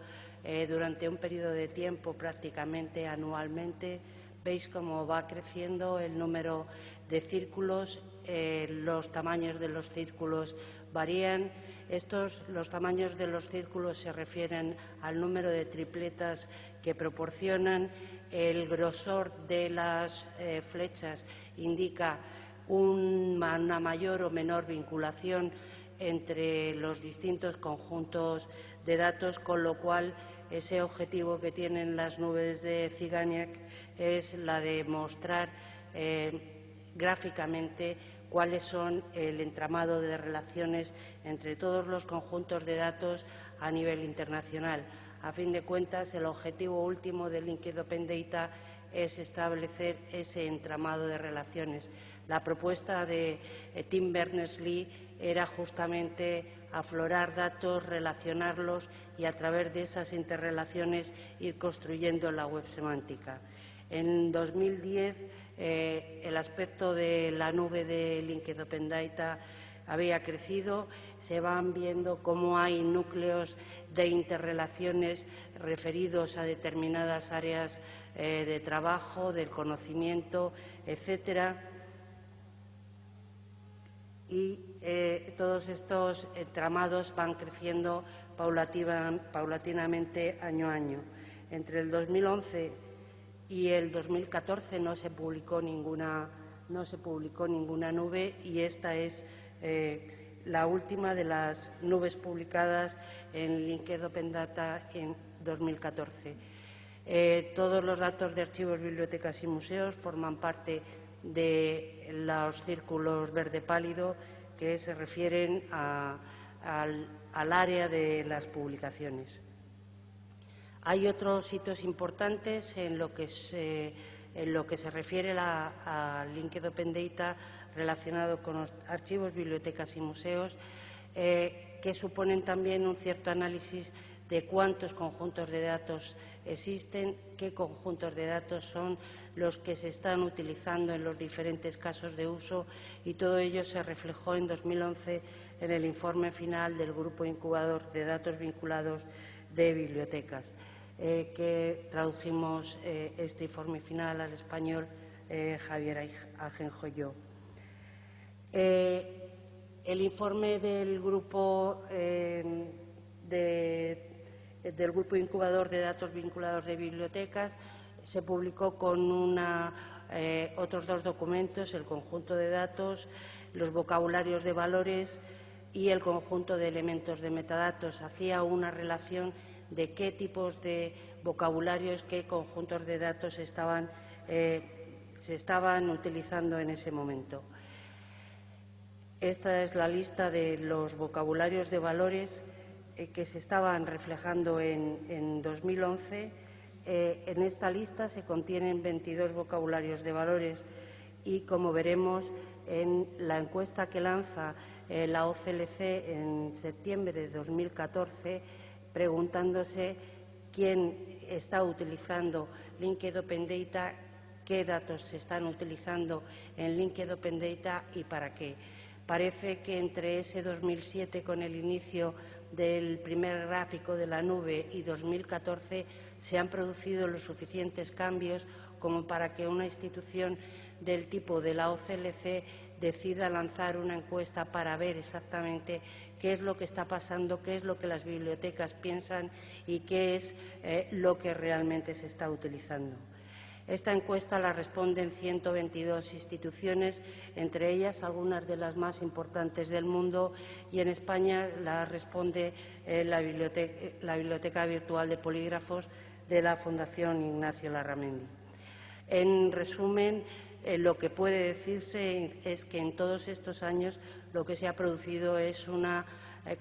durante un periodo de tiempo prácticamente anualmente. Veis cómo va creciendo el número de círculos, los tamaños de los círculos varían. Los tamaños de los círculos se refieren al número de tripletas que proporcionan. El grosor de las flechas indica una mayor o menor vinculación entre los distintos conjuntos de datos, con lo cual ese objetivo que tienen las nubes de Zeigarnik es la de mostrar gráficamente cuáles son el entramado de relaciones entre todos los conjuntos de datos a nivel internacional. A fin de cuentas, el objetivo último de Linked Open Data es establecer ese entramado de relaciones. La propuesta de Tim Berners-Lee era justamente aflorar datos, relacionarlos y a través de esas interrelaciones ir construyendo la web semántica. En 2010, el aspecto de la nube de Linked Open Data había crecido. Se van viendo cómo hay núcleos de interrelaciones referidos a determinadas áreas de trabajo, del conocimiento, etcétera. Y todos estos entramados van creciendo paulatinamente año a año. Entre el 2011 y el 2014 no se publicó ninguna nube, y esta es la última de las nubes publicadas en Linked Open Data en 2014. Todos los datos de archivos, bibliotecas y museos forman parte de los círculos verde pálido que se refieren al área de las publicaciones. Hay otros hitos importantes en lo que se refiere a Linked Open Data relacionado con los archivos, bibliotecas y museos, que suponen también un cierto análisis de cuántos conjuntos de datos existen, qué conjuntos de datos son los que se están utilizando en los diferentes casos de uso, y todo ello se reflejó en 2011 en el informe final del Grupo Incubador de Datos Vinculados de Bibliotecas, que tradujimos este informe final al español Javier Ajenjo y yo. El informe del Grupo del Grupo Incubador de Datos Vinculados de Bibliotecas se publicó con otros dos documentos: el conjunto de datos, los vocabularios de valores y el conjunto de elementos de metadatos. Hacía una relación de qué tipos de vocabularios, qué conjuntos de datos se estaban utilizando en ese momento. Esta es la lista de los vocabularios de valores que se estaban reflejando en 2011. En esta lista se contienen 22 vocabularios de valores y, como veremos en la encuesta que lanza la OCLC en septiembre de 2014 preguntándose quién está utilizando Linked Open Data, qué datos se están utilizando en Linked Open Data y para qué. Parece que entre ese 2007, con el inicio del primer gráfico de la nube, y 2014 se han producido los suficientes cambios como para que una institución del tipo de la OCLC decida lanzar una encuesta para ver exactamente qué es lo que está pasando, qué es lo que las bibliotecas piensan y qué es lo que realmente se está utilizando. Esta encuesta la responden 122 instituciones, entre ellas algunas de las más importantes del mundo, y en España la responde la Biblioteca Virtual de Polígrafos de la Fundación Ignacio Larramendi. En resumen, lo que puede decirse es que en todos estos años lo que se ha producido es una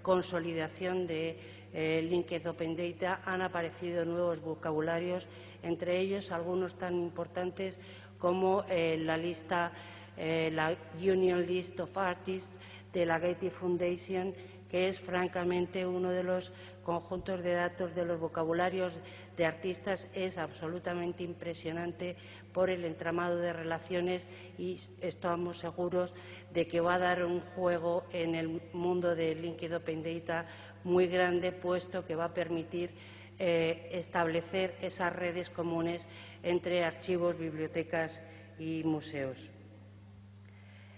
consolidación de Linked Open Data. Han aparecido nuevos vocabularios, entre ellos algunos tan importantes como la Union List of Artists de la Getty Foundation, que es francamente uno de los conjuntos de datos de los vocabularios de artistas. Es absolutamente impresionante por el entramado de relaciones y estamos seguros de que va a dar un juego en el mundo de Linked Open Data muy grande, puesto que va a permitir establecer esas redes comunes entre archivos, bibliotecas y museos.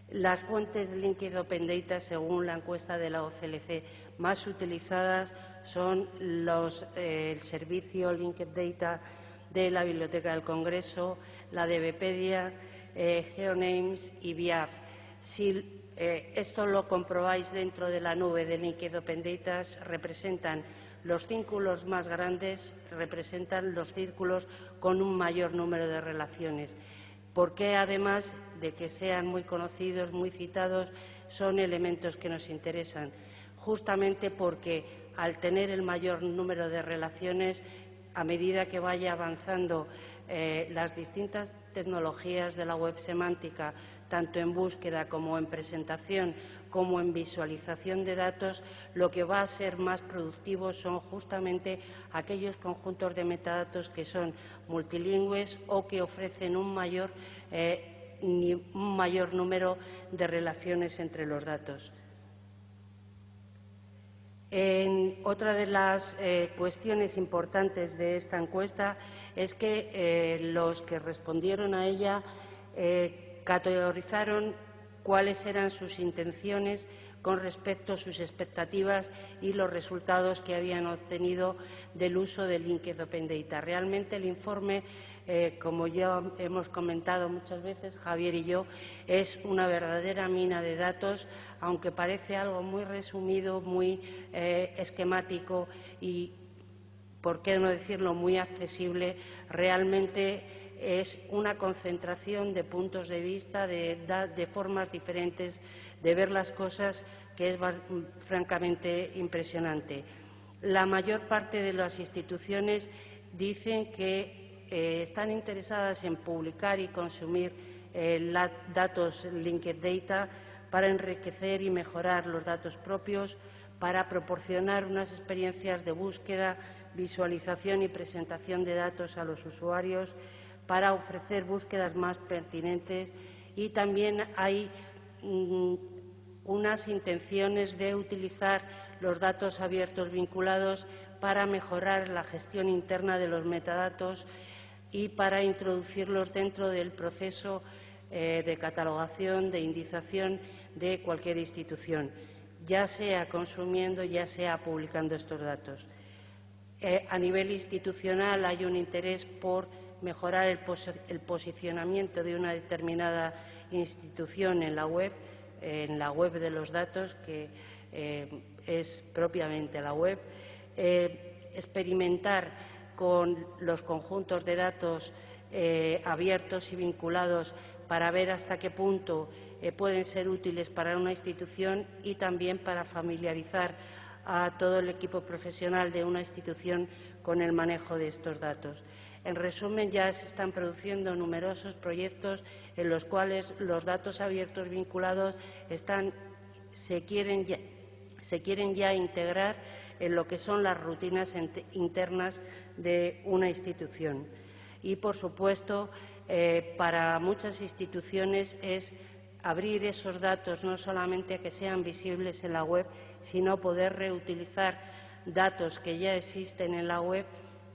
Las fuentes de Linked Open Data, según la encuesta de la OCLC, más utilizadas son el servicio Linked Data de la Biblioteca del Congreso, la de Wikipedia, GeoNames y BIAF. Si esto lo comprobáis dentro de la nube de Linked Open Data, representan los círculos más grandes, representan los círculos con un mayor número de relaciones. Porque, además de que sean muy conocidos, muy citados, son elementos que nos interesan, justamente porque al tener el mayor número de relaciones, a medida que vaya avanzando las distintas tecnologías de la web semántica, tanto en búsqueda como en presentación, como en visualización de datos, lo que va a ser más productivo son justamente aquellos conjuntos de metadatos que son multilingües o que ofrecen un mayor número de relaciones entre los datos. Otra de las cuestiones importantes de esta encuesta es que los que respondieron a ella categorizaron cuáles eran sus intenciones con respecto a sus expectativas y los resultados que habían obtenido del uso de Linked Open Data. Realmente el informe, como ya hemos comentado muchas veces, Javier y yo, es una verdadera mina de datos, aunque parece algo muy resumido, muy esquemático y, por qué no decirlo, muy accesible. Realmente es una concentración de puntos de vista, de formas diferentes de ver las cosas, que es francamente impresionante. La mayor parte de las instituciones dicen que están interesadas en publicar y consumir datos Linked Data para enriquecer y mejorar los datos propios, para proporcionar unas experiencias de búsqueda, visualización y presentación de datos a los usuarios, para ofrecer búsquedas más pertinentes, y también hay unas intenciones de utilizar los datos abiertos vinculados para mejorar la gestión interna de los metadatos y para introducirlos dentro del proceso de catalogación, de indización de cualquier institución, ya sea consumiendo, ya sea publicando estos datos. A nivel institucional hay un interés por mejorar el posicionamiento de una determinada institución en la web de los datos, que es propiamente la web, experimentar con los conjuntos de datos abiertos y vinculados para ver hasta qué punto pueden ser útiles para una institución, y también para familiarizar a todo el equipo profesional de una institución con el manejo de estos datos. En resumen, ya se están produciendo numerosos proyectos en los cuales los datos abiertos vinculados están se quieren ya integrar en lo que son las rutinas internas de una institución. Y, por supuesto, para muchas instituciones es abrir esos datos no solamente a que sean visibles en la web, sino poder reutilizar datos que ya existen en la web,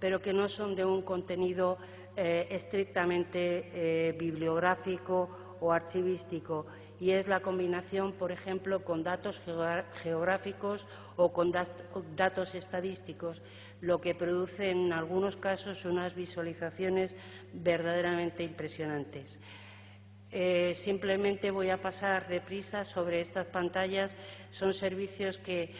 pero que no son de un contenido estrictamente bibliográfico o archivístico, y es la combinación, por ejemplo, con datos geográficos o con datos estadísticos, lo que produce en algunos casos unas visualizaciones verdaderamente impresionantes. Simplemente voy a pasar deprisa sobre estas pantallas. Son servicios que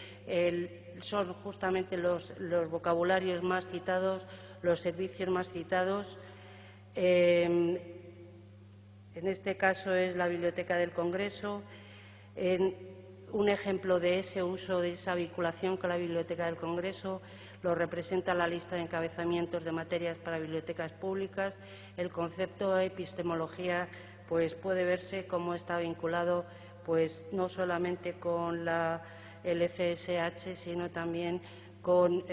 son justamente los vocabularios más citados, los servicios más citados. En este caso es la Biblioteca del Congreso. Un ejemplo de ese uso, de esa vinculación con la Biblioteca del Congreso, lo representa la lista de encabezamientos de materias para bibliotecas públicas. El concepto de epistemología pues puede verse como está vinculado pues no solamente con la LCSH, sino también con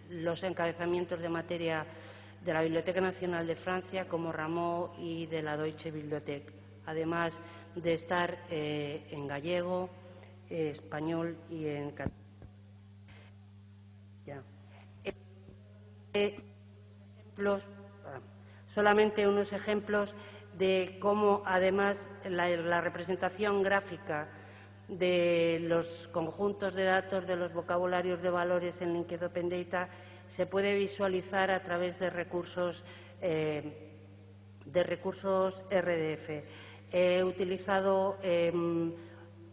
los encabezamientos de materia de la Biblioteca Nacional de Francia, como Rameau, y de la Deutsche Bibliothek, además de estar en gallego, español y en catalán. Solamente unos ejemplos de cómo, además, la representación gráfica de los conjuntos de datos de los vocabularios de valores en LinkedIn Open Data se puede visualizar a través de recursos RDF. He utilizado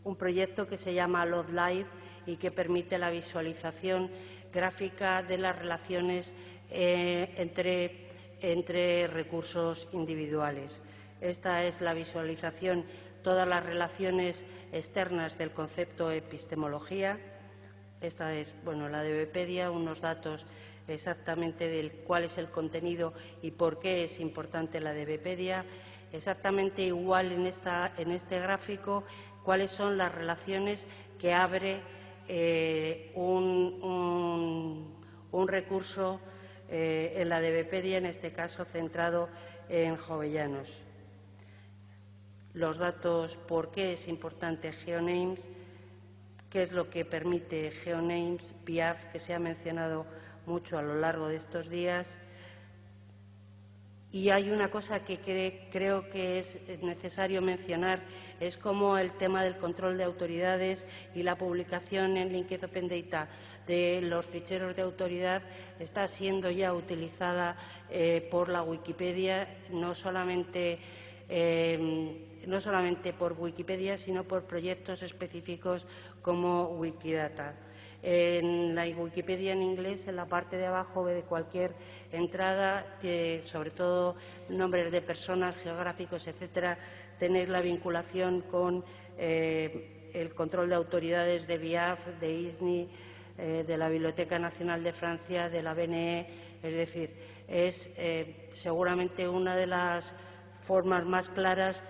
un proyecto que se llama LoveLive y que permite la visualización gráfica de las relaciones entre recursos individuales. Esta es la visualización, todas las relaciones externas del concepto epistemología. Esta es, la de Wikipedia, unos datos exactamente del cuál es el contenido y por qué es importante la de Wikipedia. Exactamente igual en este gráfico, cuáles son las relaciones que abre un recurso en la de Wikipedia, en este caso centrado en Jovellanos. Los datos, por qué es importante GeoNames, qué es lo que permite GeoNames, PIAF, que se ha mencionado mucho a lo largo de estos días. Y hay una cosa que creo que es necesario mencionar, es cómo el tema del control de autoridades y la publicación en LinkedIn Open Data de los ficheros de autoridad está siendo ya utilizada por la Wikipedia, no solamente por Wikipedia, sino por proyectos específicos como Wikidata. En la Wikipedia en inglés, en la parte de abajo de cualquier entrada, sobre todo nombres de personas, geográficos, etcétera, tenéis la vinculación con el control de autoridades de BIAF, de ISNI, de la Biblioteca Nacional de Francia, de la BNE. Es decir, es seguramente una de las formas más claras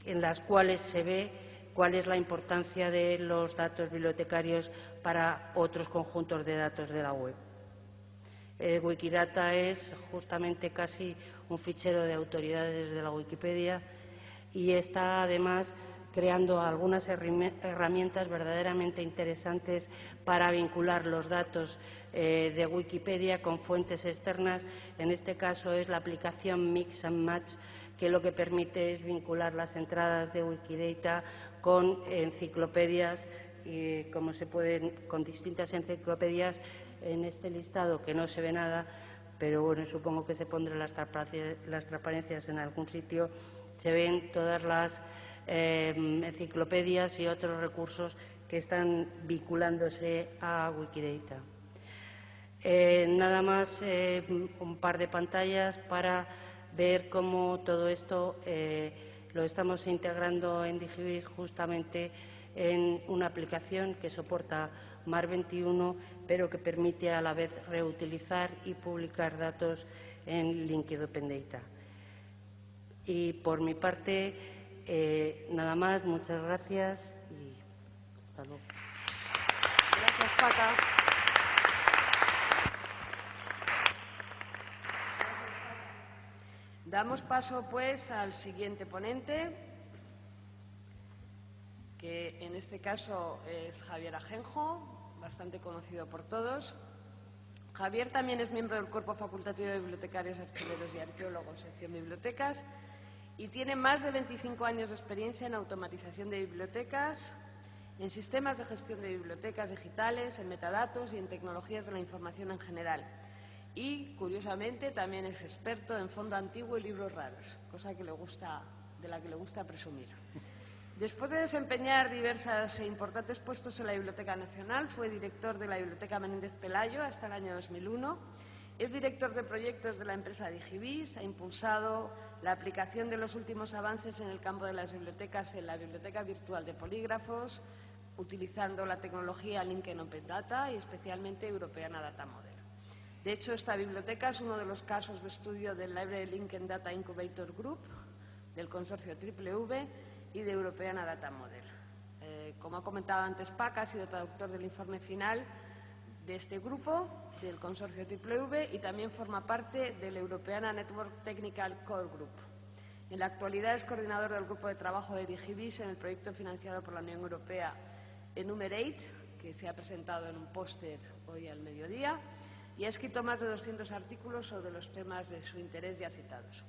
en las cuales se ve cuál es la importancia de los datos bibliotecarios para otros conjuntos de datos de la web. Wikidata es justamente casi un fichero de autoridades de la Wikipedia y está además creando algunas herramientas verdaderamente interesantes para vincular los datos de Wikipedia con fuentes externas. En este caso es la aplicación Mix and Match, que lo que permite es vincular las entradas de Wikidata con enciclopedias, y como se pueden, con distintas enciclopedias. En este listado, que no se ve nada, pero bueno, supongo que se pondrán las transparencias en algún sitio, se ven todas las enciclopedias y otros recursos que están vinculándose a Wikidata. Nada más, un par de pantallas para ver cómo todo esto lo estamos integrando en Digiviz justamente en una aplicación que soporta MAR21, pero que permite a la vez reutilizar y publicar datos en LinkedIn Open Data. Y por mi parte, nada más, muchas gracias Hasta luego. Gracias, Paca. Damos paso, pues, al siguiente ponente, que en este caso es Javier Ajenjo, bastante conocido por todos. Javier también es miembro del Cuerpo Facultativo de Bibliotecarios, Archiveros y Arqueólogos, sección Bibliotecas, y tiene más de 25 años de experiencia en automatización de bibliotecas, en sistemas de gestión de bibliotecas digitales, en metadatos y en tecnologías de la información en general. Y, curiosamente, también es experto en fondo antiguo y libros raros, cosa de la que le gusta presumir. Después de desempeñar diversos e importantes puestos en la Biblioteca Nacional, fue director de la Biblioteca Menéndez Pelayo hasta el año 2001. Es director de proyectos de la empresa Digibis, ha impulsado la aplicación de los últimos avances en el campo de las bibliotecas en la Biblioteca Virtual de Polígrafos, utilizando la tecnología Lincoln Open Data y especialmente Europeana Data Model. De hecho, esta biblioteca es uno de los casos de estudio del Library Lincoln Data Incubator Group, del consorcio WW y de Europeana Data Model. Como ha comentado antes Paca, ha sido traductor del informe final de este grupo, del consorcio WW, y también forma parte del Europeana Network Technical Core Group. En la actualidad es coordinador del grupo de trabajo de Digibis en el proyecto financiado por la Unión Europea Enumerate, que se ha presentado en un póster hoy al mediodía, y ha escrito más de 200 artículos sobre los temas de su interés ya citados.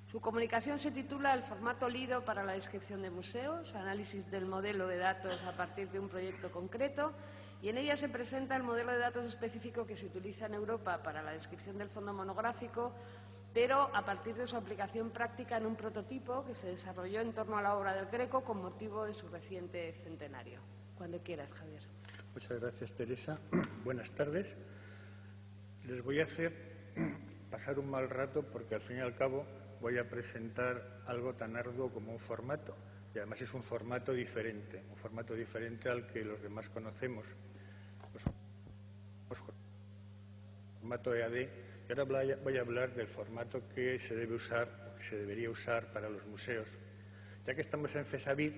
Su comunicación se titula El formato Lido para la descripción de museos, análisis del modelo de datos a partir de un proyecto concreto, y en ella se presenta el modelo de datos específico que se utiliza en Europa para la descripción del fondo monográfico, pero a partir de su aplicación práctica en un prototipo que se desarrolló en torno a la obra del Greco con motivo de su reciente centenario. Cuando quieras, Javier. Muchas gracias, Teresa. Buenas tardes. Les voy a hacer pasar un mal rato porque, al fin y al cabo, voy a presentar algo tan arduo como un formato. Y además es un formato diferente al que los demás conocemos. Formato EAD. Y ahora voy a hablar del formato que se debe usar, o que se debería usar para los museos. Ya que estamos en FESABID,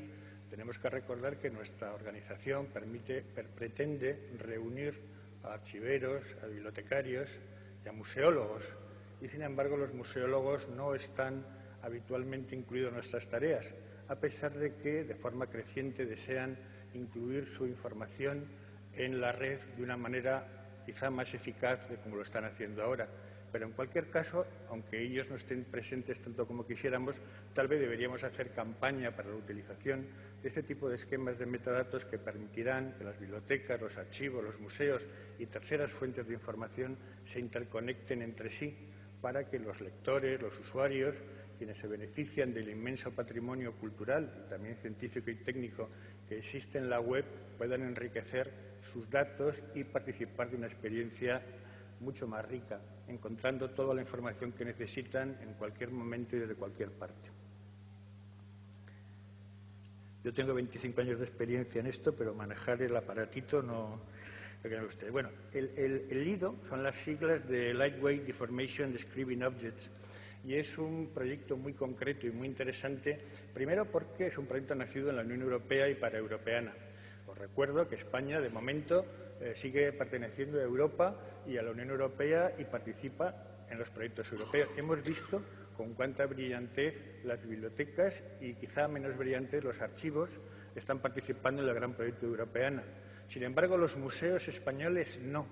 tenemos que recordar que nuestra organización pretende reunir a archiveros, a bibliotecarios y a museólogos. Y, sin embargo, los museólogos no están habitualmente incluidos en nuestras tareas, a pesar de que, de forma creciente, desean incluir su información en la red de una manera quizá más eficaz de como lo están haciendo ahora. Pero, en cualquier caso, aunque ellos no estén presentes tanto como quisiéramos, tal vez deberíamos hacer campaña para la utilización de este tipo de esquemas de metadatos que permitirán que las bibliotecas, los archivos, los museos y terceras fuentes de información se interconecten entre sí para que los lectores, los usuarios, quienes se benefician del inmenso patrimonio cultural y también científico y técnico que existe en la web, puedan enriquecer sus datos y participar de una experiencia mucho más rica, encontrando toda la información que necesitan en cualquier momento y desde cualquier parte. Yo tengo 25 años de experiencia en esto, pero manejar el aparatito no lo que me guste. Bueno, el LIDO son las siglas de Lightweight Deformation Describing Objects, y es un proyecto muy concreto y muy interesante, primero porque es un proyecto nacido en la Unión Europea y para Europeana. Os recuerdo que España, de momento, sigue perteneciendo a Europa y a la Unión Europea y participa en los proyectos europeos. Hemos visto con cuánta brillantez las bibliotecas y quizá menos brillantes los archivos están participando en el gran proyecto Europeana. Sin embargo, los museos españoles no.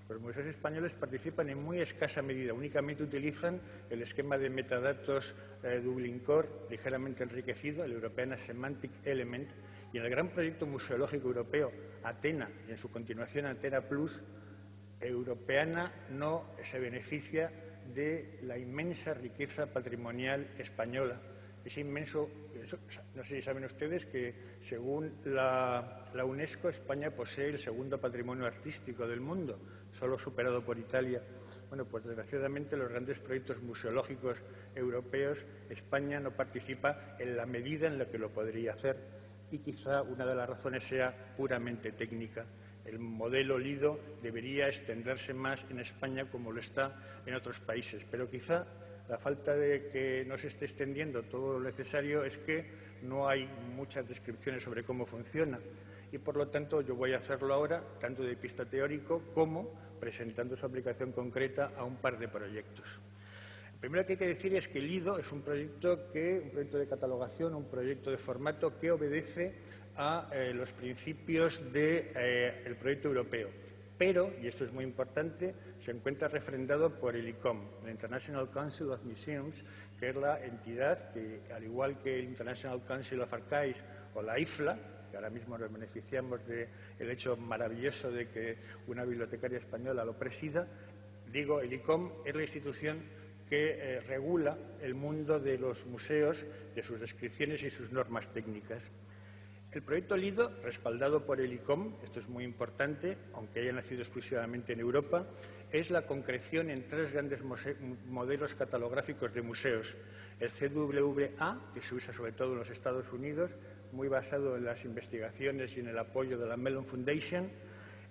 Los museos españoles participan en muy escasa medida, únicamente utilizan el esquema de metadatos Dublin Core, ligeramente enriquecido, el Europeana Semantic Element, y en el gran proyecto museológico europeo Athena, y en su continuación Athena Plus, Europeana no se beneficia de la inmensa riqueza patrimonial española. Es inmenso, no sé si saben ustedes que según la UNESCO, España posee el segundo patrimonio artístico del mundo, solo superado por Italia. Bueno, pues desgraciadamente los grandes proyectos museológicos europeos, España no participa en la medida en la que lo podría hacer, y quizá una de las razones sea puramente técnica. El modelo LIDO debería extenderse más en España como lo está en otros países, pero quizá la falta de que no se esté extendiendo todo lo necesario es que no hay muchas descripciones sobre cómo funciona. y por lo tanto yo voy a hacerlo ahora, tanto de pista teórico como presentando su aplicación concreta a un par de proyectos. Lo primero que hay que decir es que el IDO es un proyecto de catalogación, un proyecto de formato que obedece a los principios del proyecto europeo. Pero, y esto es muy importante, se encuentra refrendado por el ICOM, el International Council of Museums, que es la entidad que, al igual que el International Council of Archives o la IFLA, que ahora mismo nos beneficiamos del hecho maravilloso de que una bibliotecaria española lo presida, digo, el ICOM es la institución que regula el mundo de los museos, de sus descripciones y sus normas técnicas. El proyecto LIDO, respaldado por el ICOM, esto es muy importante, aunque haya nacido exclusivamente en Europa, es la concreción en 3 grandes modelos catalográficos de museos. El CWA, que se usa sobre todo en los Estados Unidos, muy basado en las investigaciones y en el apoyo de la Mellon Foundation.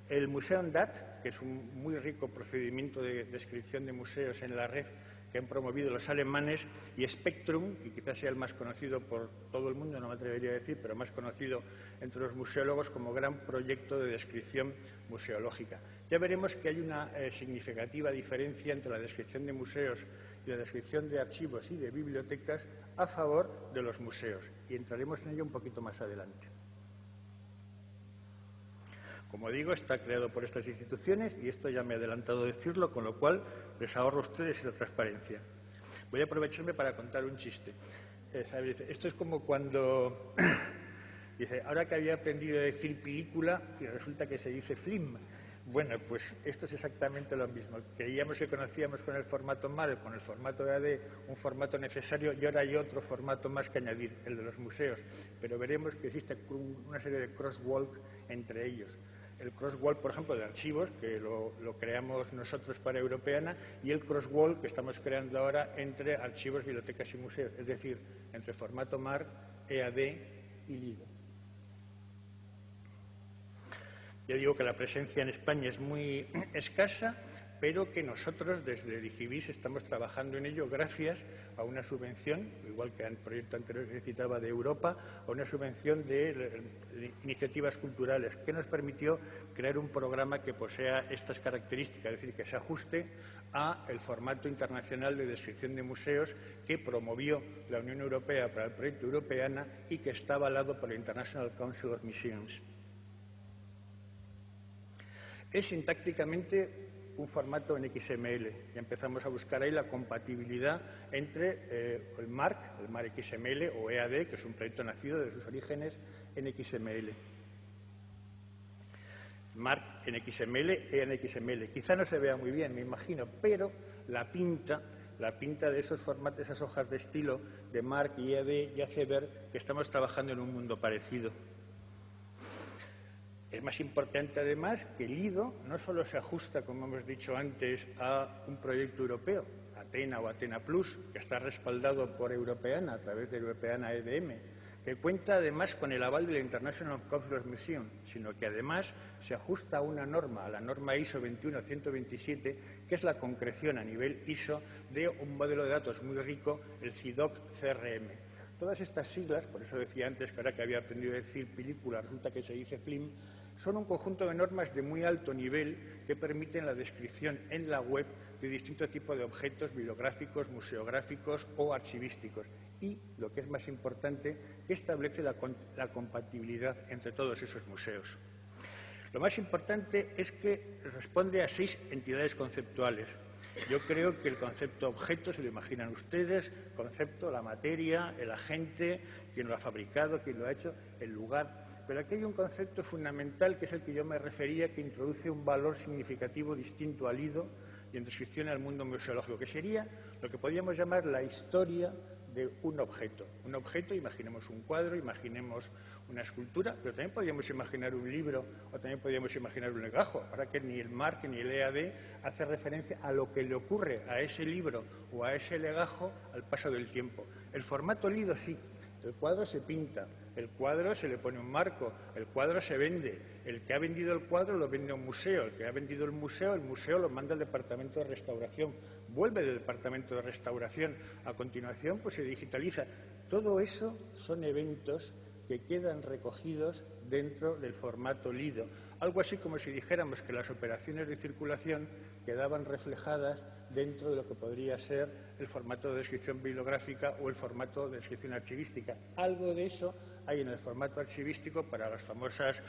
El Museum-DAT, que es un muy rico procedimiento de descripción de museos en la red que han promovido los alemanes, y Spectrum, que quizás sea el más conocido por todo el mundo, no me atrevería a decir, pero más conocido entre los museólogos como gran proyecto de descripción museológica. Ya veremos que hay una significativa diferencia entre la descripción de museos y la descripción de archivos y de bibliotecas a favor de los museos, y entraremos en ello un poquito más adelante. Como digo, está creado por estas instituciones y esto ya me he adelantado a decirlo, con lo cual les ahorro a ustedes esa transparencia. Voy a aprovecharme para contar un chiste. Esto es como cuando dice, ahora que había aprendido a decir película y resulta que se dice film. Bueno, pues esto es exactamente lo mismo. Creíamos que conocíamos con el formato MAL, con el formato EAD, un formato necesario, y ahora hay otro formato más que añadir, el de los museos. Pero veremos que existe una serie de crosswalk entre ellos. El crosswalk, por ejemplo, de archivos, que lo creamos nosotros para Europeana, y el crosswalk que estamos creando ahora entre archivos, bibliotecas y museos, es decir, entre formato MAR, EAD y LIDO. Ya digo que la presencia en España es muy escasa, pero que nosotros desde Digibis estamos trabajando en ello gracias a una subvención, igual que el proyecto anterior que citaba de Europa, a una subvención de iniciativas culturales que nos permitió crear un programa que posea estas características, es decir, que se ajuste al formato internacional de descripción de museos que promovió la Unión Europea para el proyecto Europeana y que está avalado por el International Council of Museums. Es sintácticamente un formato en XML y empezamos a buscar ahí la compatibilidad entre el MARC XML o EAD, que es un proyecto nacido de sus orígenes en XML. MARC en XML, EAD en XML. Quizá no se vea muy bien, me imagino, pero la pinta de esos formatos, esas hojas de estilo de MARC y EAD, ya hace ver que estamos trabajando en un mundo parecido. Es más importante, además, que el IDO no solo se ajusta, como hemos dicho antes, a un proyecto europeo, Athena o Athena Plus, que está respaldado por Europeana a través de Europeana EDM, que cuenta además con el aval del International Council of Museums, sino que además se ajusta a una norma, a la norma ISO 21127, que es la concreción a nivel ISO de un modelo de datos muy rico, el CIDOC CRM. Todas estas siglas, por eso decía antes que ahora que había aprendido a decir película, resulta que se dice film, son un conjunto de normas de muy alto nivel que permiten la descripción en la web de distintos tipos de objetos bibliográficos, museográficos o archivísticos. Y, lo que es más importante, que establece la compatibilidad entre todos esos museos. Lo más importante es que responde a 6 entidades conceptuales. Yo creo que el concepto objeto, se lo imaginan ustedes, concepto, la materia, el agente, quien lo ha fabricado, quien lo ha hecho, el lugar. Pero aquí hay un concepto fundamental, que es el que yo me refería, que introduce un valor significativo distinto al IDO y en descripción al mundo museológico, que sería lo que podríamos llamar la historia de un objeto. Un objeto, imaginemos un cuadro, imaginemos una escultura, pero también podríamos imaginar un libro o también podríamos imaginar un legajo. Ahora que ni el MARC ni el EAD hace referencia a lo que le ocurre a ese libro o a ese legajo al paso del tiempo. El formato LIDO sí. El cuadro se pinta, el cuadro se le pone un marco, el cuadro se vende. El que ha vendido el cuadro lo vende a un museo, el que ha vendido el museo lo manda al departamento de restauración, vuelve del departamento de restauración, a continuación pues se digitaliza. Todo eso son eventos que quedan recogidos dentro del formato Lido. Algo así como si dijéramos que las operaciones de circulación quedaban reflejadas dentro de lo que podría ser el formato de descripción bibliográfica o el formato de descripción archivística. Algo de eso hay en el formato archivístico para las famosas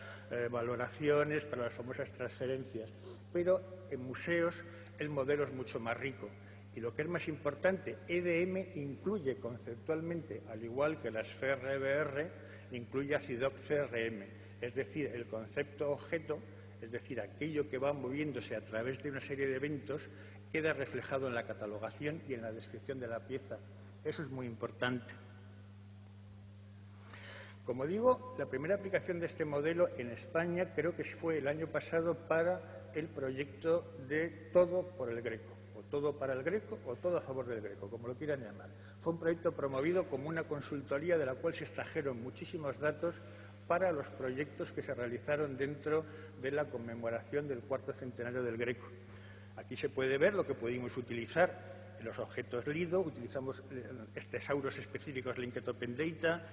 valoraciones, para las famosas transferencias, pero en museos el modelo es mucho más rico. Y lo que es más importante, EDM incluye conceptualmente, al igual que las FRBR, incluye a CIDOC CRM, es decir, el concepto objeto, es decir, aquello que va moviéndose a través de una serie de eventos, queda reflejado en la catalogación y en la descripción de la pieza. Eso es muy importante. Como digo, la primera aplicación de este modelo en España creo que fue el año pasado para el proyecto de Todo por el Greco, o Todo para el Greco, o Todo a favor del Greco, como lo quieran llamar. Fue un proyecto promovido como una consultoría de la cual se extrajeron muchísimos datos para los proyectos que se realizaron dentro de la conmemoración del cuarto centenario del Greco. Aquí se puede ver lo que pudimos utilizar. En los objetos Lido utilizamos tesauros específicos Linked Open Data.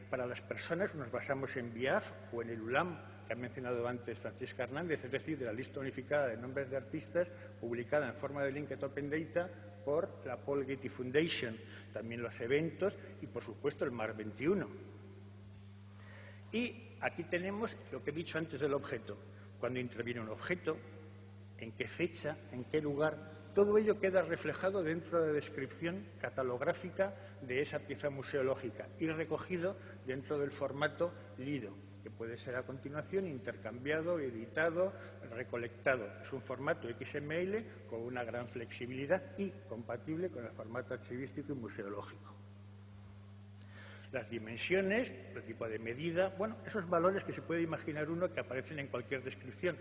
Para las personas nos basamos en BIAF o en el ULAM, que ha mencionado antes Francisca Hernández, es decir, de la lista unificada de nombres de artistas publicada en forma de Linked Open Data por la Paul Getty Foundation. También los eventos y, por supuesto, el MAR 21. Y aquí tenemos lo que he dicho antes del objeto. Cuando interviene un objeto, en qué fecha, en qué lugar. Todo ello queda reflejado dentro de la descripción catalográfica de esa pieza museológica y recogido dentro del formato Lido, que puede ser a continuación intercambiado, editado, recolectado. Es un formato XML con una gran flexibilidad y compatible con el formato archivístico y museológico. Las dimensiones, el tipo de medida, bueno, esos valores que se puede imaginar uno que aparecen en cualquier descripción,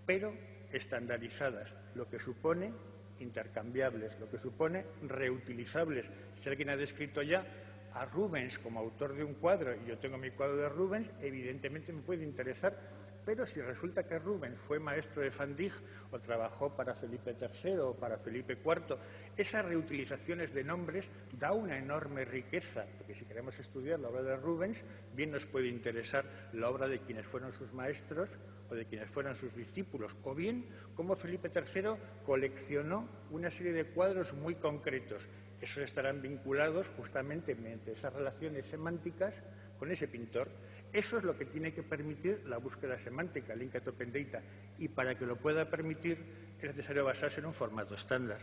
pero estandarizadas, lo que supone intercambiables, lo que supone reutilizables. Si alguien ha descrito ya a Rubens como autor de un cuadro y yo tengo mi cuadro de Rubens, evidentemente me puede interesar, pero si resulta que Rubens fue maestro de Van Dyck o trabajó para Felipe III o para Felipe IV, esas reutilizaciones de nombres da una enorme riqueza, porque si queremos estudiar la obra de Rubens, bien nos puede interesar la obra de quienes fueron sus maestros o de quienes fueron sus discípulos, o bien cómo Felipe III coleccionó una serie de cuadros muy concretos. Esos estarán vinculados justamente mediante esas relaciones semánticas con ese pintor. Eso es lo que tiene que permitir la búsqueda semántica, Linked Open Data, y para que lo pueda permitir es necesario basarse en un formato estándar.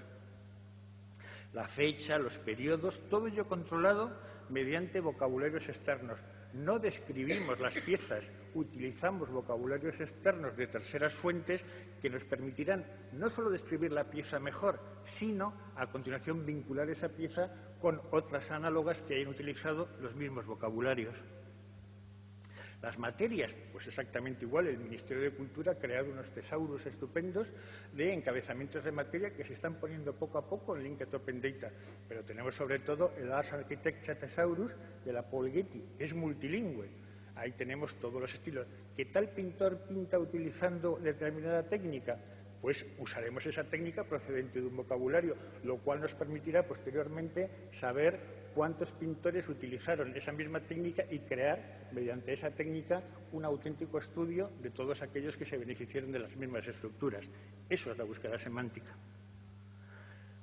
La fecha, los periodos, todo ello controlado mediante vocabularios externos. No describimos las piezas, utilizamos vocabularios externos de terceras fuentes que nos permitirán no solo describir la pieza mejor, sino a continuación vincular esa pieza con otras análogas que hayan utilizado los mismos vocabularios. Las materias, pues exactamente igual. El Ministerio de Cultura ha creado unos tesauros estupendos de encabezamientos de materia que se están poniendo poco a poco en Linked Open Data. Pero tenemos sobre todo el Ars Architecture Thesaurus de la Paul Getty, que es multilingüe. Ahí tenemos todos los estilos. ¿Qué tal pintor pinta utilizando determinada técnica? Pues usaremos esa técnica procedente de un vocabulario, lo cual nos permitirá posteriormente saber cuántos pintores utilizaron esa misma técnica y crear, mediante esa técnica, un auténtico estudio de todos aquellos que se beneficiaron de las mismas estructuras. Eso es la búsqueda semántica.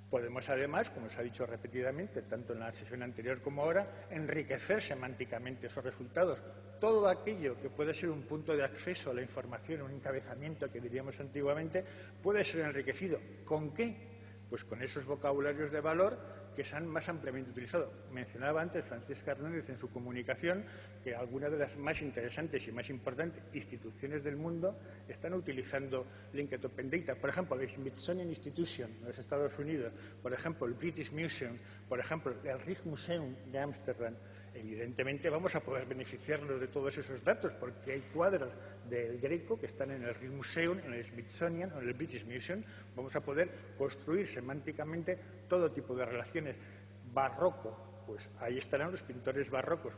Podemos, además, como se ha dicho repetidamente, tanto en la sesión anterior como ahora, enriquecer semánticamente esos resultados. Todo aquello que puede ser un punto de acceso a la información, un encabezamiento que diríamos antiguamente, puede ser enriquecido. ¿Con qué? Pues con esos vocabularios de valor que se han más ampliamente utilizado. Mencionaba antes Francisca Hernández en su comunicación que algunas de las más interesantes y más importantes instituciones del mundo están utilizando Linked Open Data. Por ejemplo, el Smithsonian Institution en los Estados Unidos, por ejemplo, el British Museum, por ejemplo, el Rijksmuseum de Ámsterdam. Evidentemente vamos a poder beneficiarnos de todos esos datos porque hay cuadros del Greco que están en el Rijksmuseum, en el Smithsonian o en el British Museum. Vamos a poder construir semánticamente todo tipo de relaciones. Barroco, pues ahí estarán los pintores barrocos.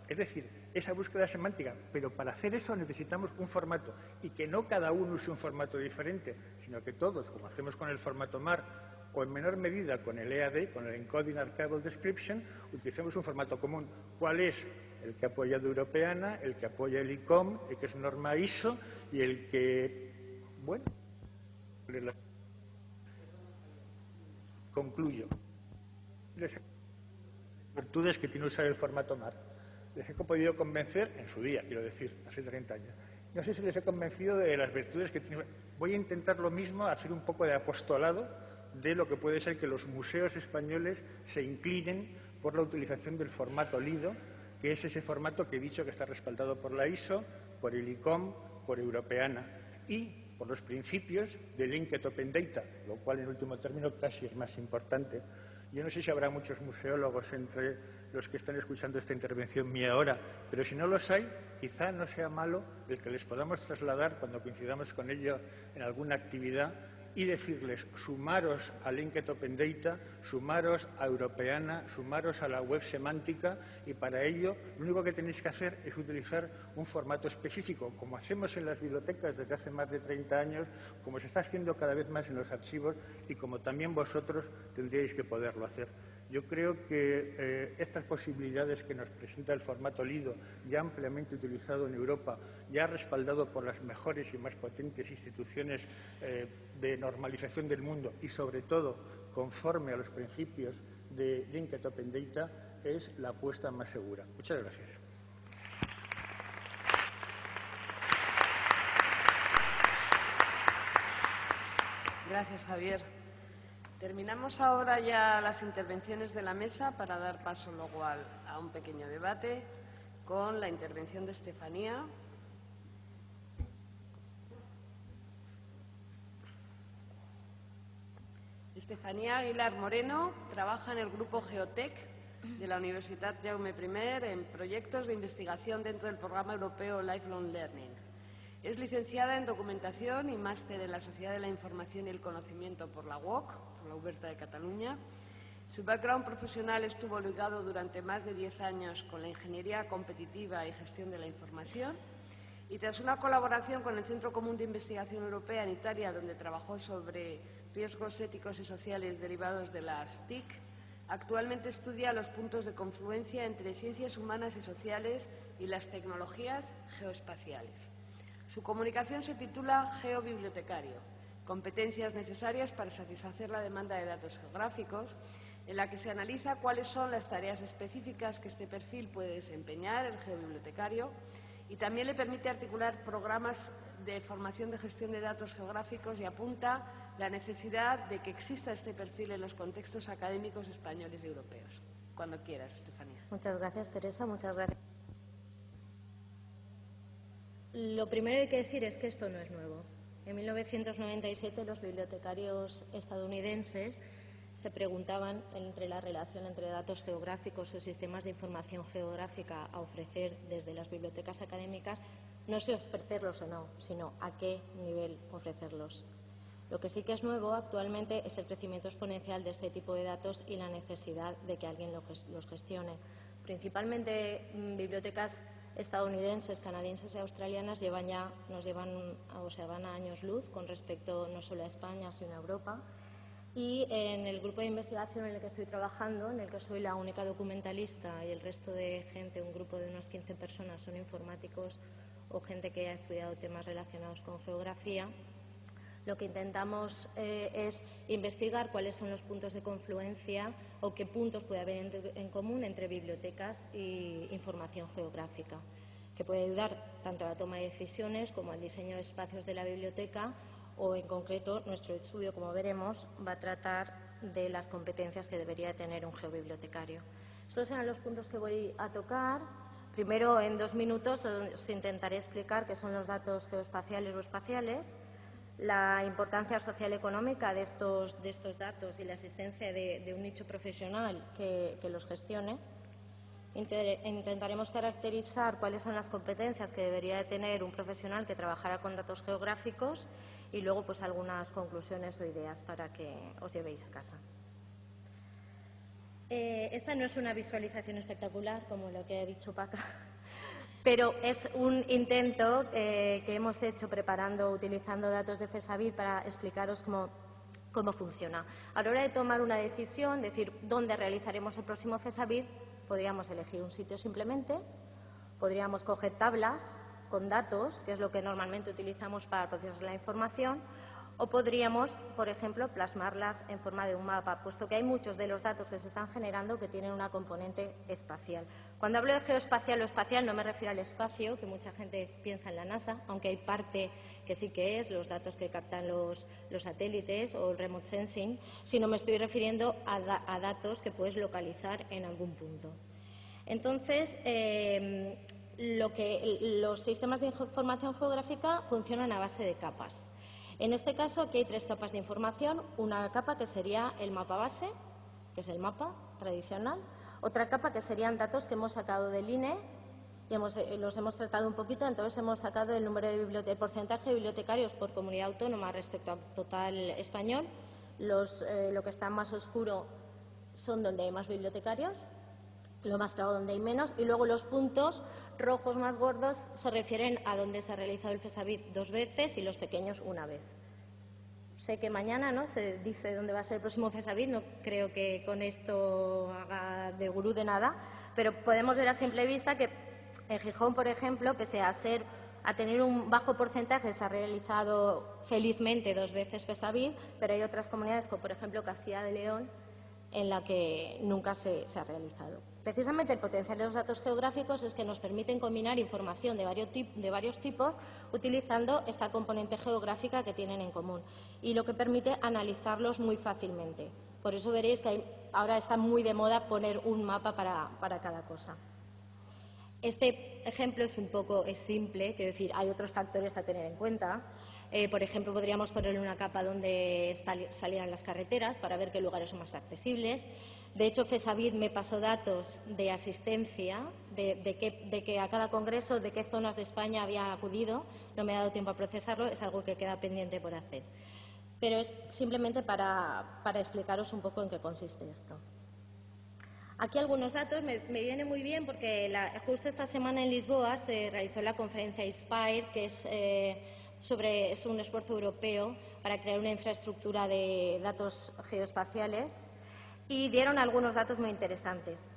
Es decir, esa búsqueda semántica, pero para hacer eso necesitamos un formato y que no cada uno use un formato diferente, sino que todos, como hacemos con el formato MAR, o en menor medida con el EAD, con el Encoding Archival Description, utilicemos un formato común. ¿Cuál es el que ha apoyado Europeana, el que apoya el ICOM, el que es norma ISO y el que, bueno, concluyo. Las virtudes que tiene usar el formato MAR. Les he podido convencer, en su día, quiero decir, hace 30 años. No sé si les he convencido de las virtudes que tiene. Voy a intentar lo mismo, hacer un poco de apostolado de lo que puede ser que los museos españoles se inclinen por la utilización del formato Lido, que es ese formato que he dicho que está respaldado por la ISO, por el ICOM, por Europeana y por los principios de Linked Open Data, lo cual en último término casi es más importante. Yo no sé si habrá muchos museólogos entre los que están escuchando esta intervención mía ahora, pero si no los hay, quizá no sea malo el que les podamos trasladar cuando coincidamos con ellos en alguna actividad y decirles, sumaros a Linked Open Data, sumaros a Europeana, sumaros a la web semántica y para ello lo único que tenéis que hacer es utilizar un formato específico, como hacemos en las bibliotecas desde hace más de 30 años, como se está haciendo cada vez más en los archivos y como también vosotros tendríais que poderlo hacer. Yo creo que estas posibilidades que nos presenta el formato Lido, ya ampliamente utilizado en Europa, ya respaldado por las mejores y más potentes instituciones de normalización del mundo y, sobre todo, conforme a los principios de Linked Open Data, es la apuesta más segura. Muchas gracias. Gracias, Javier. Terminamos ahora ya las intervenciones de la mesa para dar paso luego a un pequeño debate con la intervención de Estefanía. Estefanía Aguilar Moreno trabaja en el grupo Geotec de la Universitat Jaume I en proyectos de investigación dentro del programa europeo Lifelong Learning. Es licenciada en Documentación y máster en la Sociedad de la Información y el Conocimiento por la UOC, por la Oberta de Cataluña. Su background profesional estuvo ligado durante más de 10 años con la ingeniería competitiva y gestión de la información y tras una colaboración con el Centro Común de Investigación Europea en Italia, donde trabajó sobre riesgos éticos y sociales derivados de las TIC, actualmente estudia los puntos de confluencia entre ciencias humanas y sociales y las tecnologías geoespaciales. Su comunicación se titula Geobibliotecario, competencias necesarias para satisfacer la demanda de datos geográficos, en la que se analiza cuáles son las tareas específicas que este perfil puede desempeñar, el geobibliotecario, y también le permite articular programas de formación de gestión de datos geográficos y apunta la necesidad de que exista este perfil en los contextos académicos españoles y europeos. Cuando quieras, Estefanía. Muchas gracias, Teresa. Muchas gracias. Lo primero que hay que decir es que esto no es nuevo. En 1997 los bibliotecarios estadounidenses se preguntaban entre la relación entre datos geográficos o sistemas de información geográfica a ofrecer desde las bibliotecas académicas, no si ofrecerlos o no, sino a qué nivel ofrecerlos. Lo que sí que es nuevo actualmente es el crecimiento exponencial de este tipo de datos y la necesidad de que alguien los gestione. Principalmente bibliotecas estadounidenses, canadienses y australianas van a años luz con respecto no solo a España, sino a Europa. Y en el grupo de investigación en el que estoy trabajando, en el que soy la única documentalista y el resto de gente, un grupo de unas 15 personas, son informáticos o gente que ha estudiado temas relacionados con geografía, lo que intentamos es investigar cuáles son los puntos de confluencia o qué puntos puede haber en común entre bibliotecas e información geográfica, que puede ayudar tanto a la toma de decisiones como al diseño de espacios de la biblioteca o, en concreto, nuestro estudio, como veremos, va a tratar de las competencias que debería tener un geobibliotecario. Estos serán los puntos que voy a tocar. Primero, en 2 minutos, os intentaré explicar qué son los datos geoespaciales o espaciales, la importancia social y económica de estos datos y la existencia de un nicho profesional que los gestione. Intentaremos caracterizar cuáles son las competencias que debería de tener un profesional que trabajara con datos geográficos y luego pues algunas conclusiones o ideas para que os llevéis a casa. Esta no es una visualización espectacular, como lo que ha dicho Paca, pero es un intento que hemos hecho utilizando datos de FESAVID para explicaros cómo funciona. A la hora de tomar una decisión, decir dónde realizaremos el próximo FESAVID, podríamos elegir un sitio simplemente Podríamos coger tablas con datos, que es lo que normalmente utilizamos para procesar la información, o podríamos, por ejemplo, plasmarlas en forma de un mapa, puesto que hay muchos de los datos que se están generando que tienen una componente espacial. Cuando hablo de geoespacial o espacial no me refiero al espacio, que mucha gente piensa en la NASA, aunque hay parte que sí que es, los datos que captan los satélites o el remote sensing, sino me estoy refiriendo a datos que puedes localizar en algún punto. Entonces, los sistemas de información geográfica funcionan a base de capas. En este caso, aquí hay 3 capas de información. Una capa que sería el mapa base, que es el mapa tradicional. Otra capa que serían datos que hemos sacado del INE y los hemos tratado un poquito. Entonces, hemos sacado el porcentaje de bibliotecarios por comunidad autónoma respecto al total español. Lo que está más oscuro son donde hay más bibliotecarios, lo más claro donde hay menos, y luego los puntos rojos más gordos se refieren a donde se ha realizado el FESAVID 2 veces y los pequeños 1 vez. Sé que mañana se dice dónde va a ser el próximo FESAVID, no creo que con esto haga de gurú de nada, pero podemos ver a simple vista que en Gijón, por ejemplo, pese a tener un bajo porcentaje, se ha realizado felizmente 2 veces FESAVID, pero hay otras comunidades, como por ejemplo Castilla y León, en la que nunca se ha realizado. Precisamente el potencial de los datos geográficos es que nos permiten combinar información de varios tipos utilizando esta componente geográfica que tienen en común y lo que permite analizarlos muy fácilmente. Por eso veréis que ahora está muy de moda poner un mapa para cada cosa. Este ejemplo es simple, quiero decir, hay otros factores a tener en cuenta. Por ejemplo, podríamos ponerle una capa donde salieran las carreteras para ver qué lugares son más accesibles. De hecho, FESAVID me pasó datos de asistencia, de que a cada congreso, de qué zonas de España había acudido. No me ha dado tiempo a procesarlo, es algo que queda pendiente por hacer. Pero es simplemente para explicaros un poco en qué consiste esto. Aquí algunos datos, me viene muy bien porque justo esta semana en Lisboa se realizó la conferencia INSPIRE, que es un esfuerzo europeo para crear una infraestructura de datos geoespaciales y dieron algunos datos muy interesantes.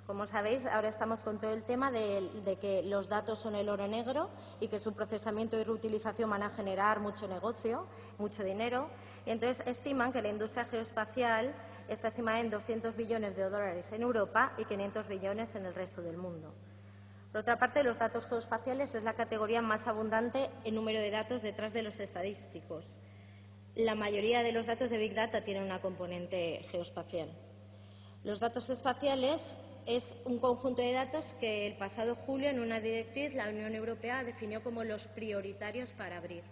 Como sabéis, ahora estamos con todo el tema de que los datos son el oro negro y que su procesamiento y reutilización van a generar mucho negocio, mucho dinero. Y entonces estiman que la industria geoespacial está estimada en 200 billones de dólares en Europa y 500 billones en el resto del mundo. Por otra parte, los datos geoespaciales es la categoría más abundante en número de datos detrás de los estadísticos. La mayoría de los datos de Big Data tienen una componente geoespacial. Los datos espaciales es un conjunto de datos que el pasado julio, en una directriz, la Unión Europea definió como los prioritarios para abrir.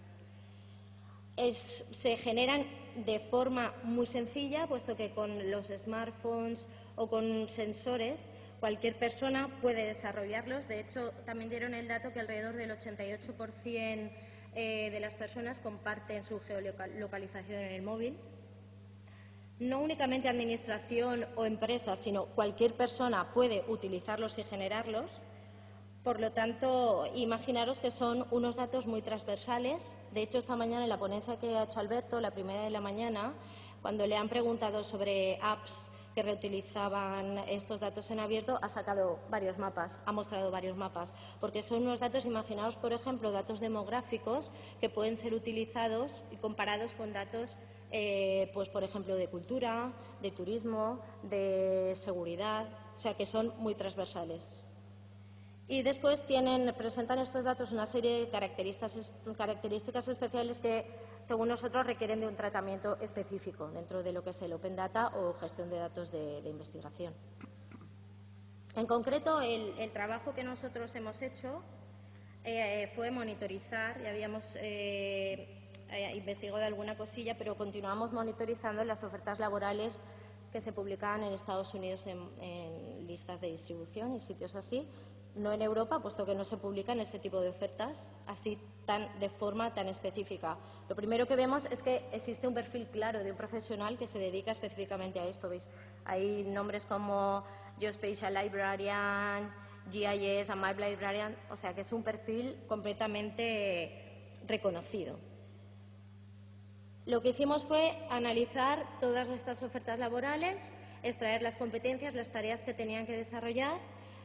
Se generan de forma muy sencilla, puesto que con los smartphones o con sensores cualquier persona puede desarrollarlos. De hecho, también dieron el dato que alrededor del 88% de las personas comparten su geolocalización en el móvil. No únicamente administración o empresas, sino cualquier persona puede utilizarlos y generarlos. Por lo tanto, imaginaros que son unos datos muy transversales. De hecho, esta mañana en la ponencia que ha hecho Alberto, la primera de la mañana, cuando le han preguntado sobre apps que reutilizaban estos datos en abierto, ha sacado varios mapas, ha mostrado varios mapas, porque son unos datos, imaginaos, por ejemplo, datos demográficos que pueden ser utilizados y comparados con datos, pues, por ejemplo, de cultura, de turismo, de seguridad, o sea, que son muy transversales. Y después presentan estos datos una serie de características especiales que, según nosotros, requieren de un tratamiento específico dentro de lo que es el Open Data o gestión de datos de investigación. En concreto, el trabajo que nosotros hemos hecho fue monitorizar, ya habíamos investigado alguna cosilla, pero continuamos monitorizando las ofertas laborales que se publicaban en Estados Unidos en listas de distribución y sitios así. No en Europa, puesto que no se publican este tipo de ofertas así de forma tan específica. Lo primero que vemos es que existe un perfil claro de un profesional que se dedica específicamente a esto. ¿Veis? Hay nombres como Geospatial Librarian, GIS, and Map Librarian, o sea que es un perfil completamente reconocido. Lo que hicimos fue analizar todas estas ofertas laborales, extraer las competencias, las tareas que tenían que desarrollar.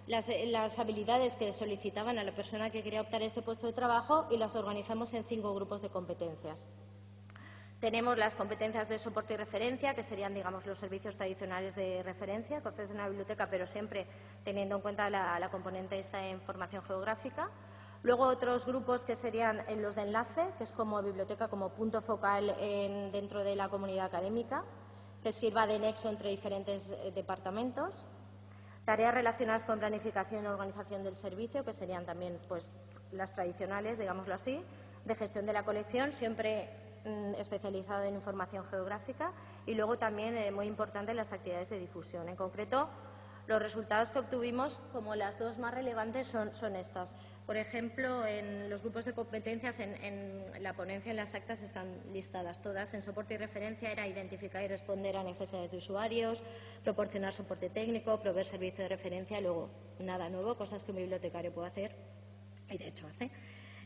las habilidades que solicitaban a la persona que quería optar a este puesto de trabajo y las organizamos en 5 grupos de competencias. Tenemos las competencias de soporte y referencia, que serían, digamos, los servicios tradicionales de referencia que ofrece una biblioteca, pero siempre teniendo en cuenta la componente esta de información geográfica. Luego otros grupos que serían los de enlace, que es como biblioteca, como punto focal dentro de la comunidad académica, que sirva de nexo entre diferentes departamentos. Tareas relacionadas con planificación y organización del servicio, que serían también pues, las tradicionales, digámoslo así, de gestión de la colección, siempre especializado en información geográfica. Y luego también, muy importante, las actividades de difusión. En concreto, los resultados que obtuvimos, como las dos más relevantes, son estas. Por ejemplo, en los grupos de competencias, en la ponencia, en las actas, están listadas todas. En soporte y referencia era identificar y responder a necesidades de usuarios, proporcionar soporte técnico, proveer servicio de referencia, luego nada nuevo, cosas que un bibliotecario puede hacer, y de hecho hace.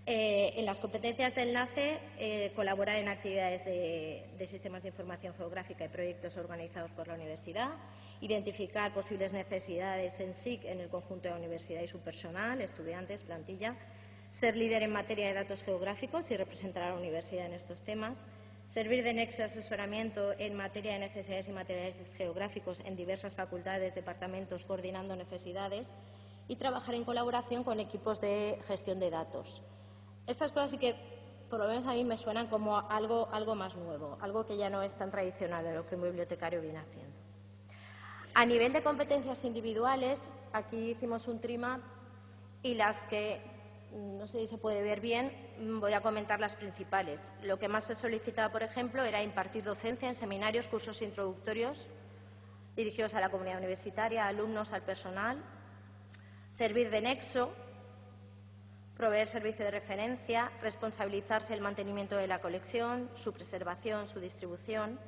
En las competencias de enlace, colaborar en actividades de sistemas de información geográfica y proyectos organizados por la universidad, identificar posibles necesidades en SIC en el conjunto de la universidad y su personal, estudiantes, plantilla, ser líder en materia de datos geográficos y representar a la universidad en estos temas, servir de nexo de asesoramiento en materia de necesidades y materiales geográficos en diversas facultades, departamentos, coordinando necesidades y trabajar en colaboración con equipos de gestión de datos. Estas cosas sí que, por lo menos a mí, me suenan como algo más nuevo, algo que ya no es tan tradicional de lo que un bibliotecario viene haciendo. A nivel de competencias individuales, aquí hicimos un trima y las que, no sé si se puede ver bien, voy a comentar las principales. Lo que más se solicitaba, por ejemplo, era impartir docencia en seminarios, cursos introductorios dirigidos a la comunidad universitaria, a alumnos, al personal, servir de nexo, proveer servicio de referencia, responsabilizarse del mantenimiento de la colección, su preservación, su distribución,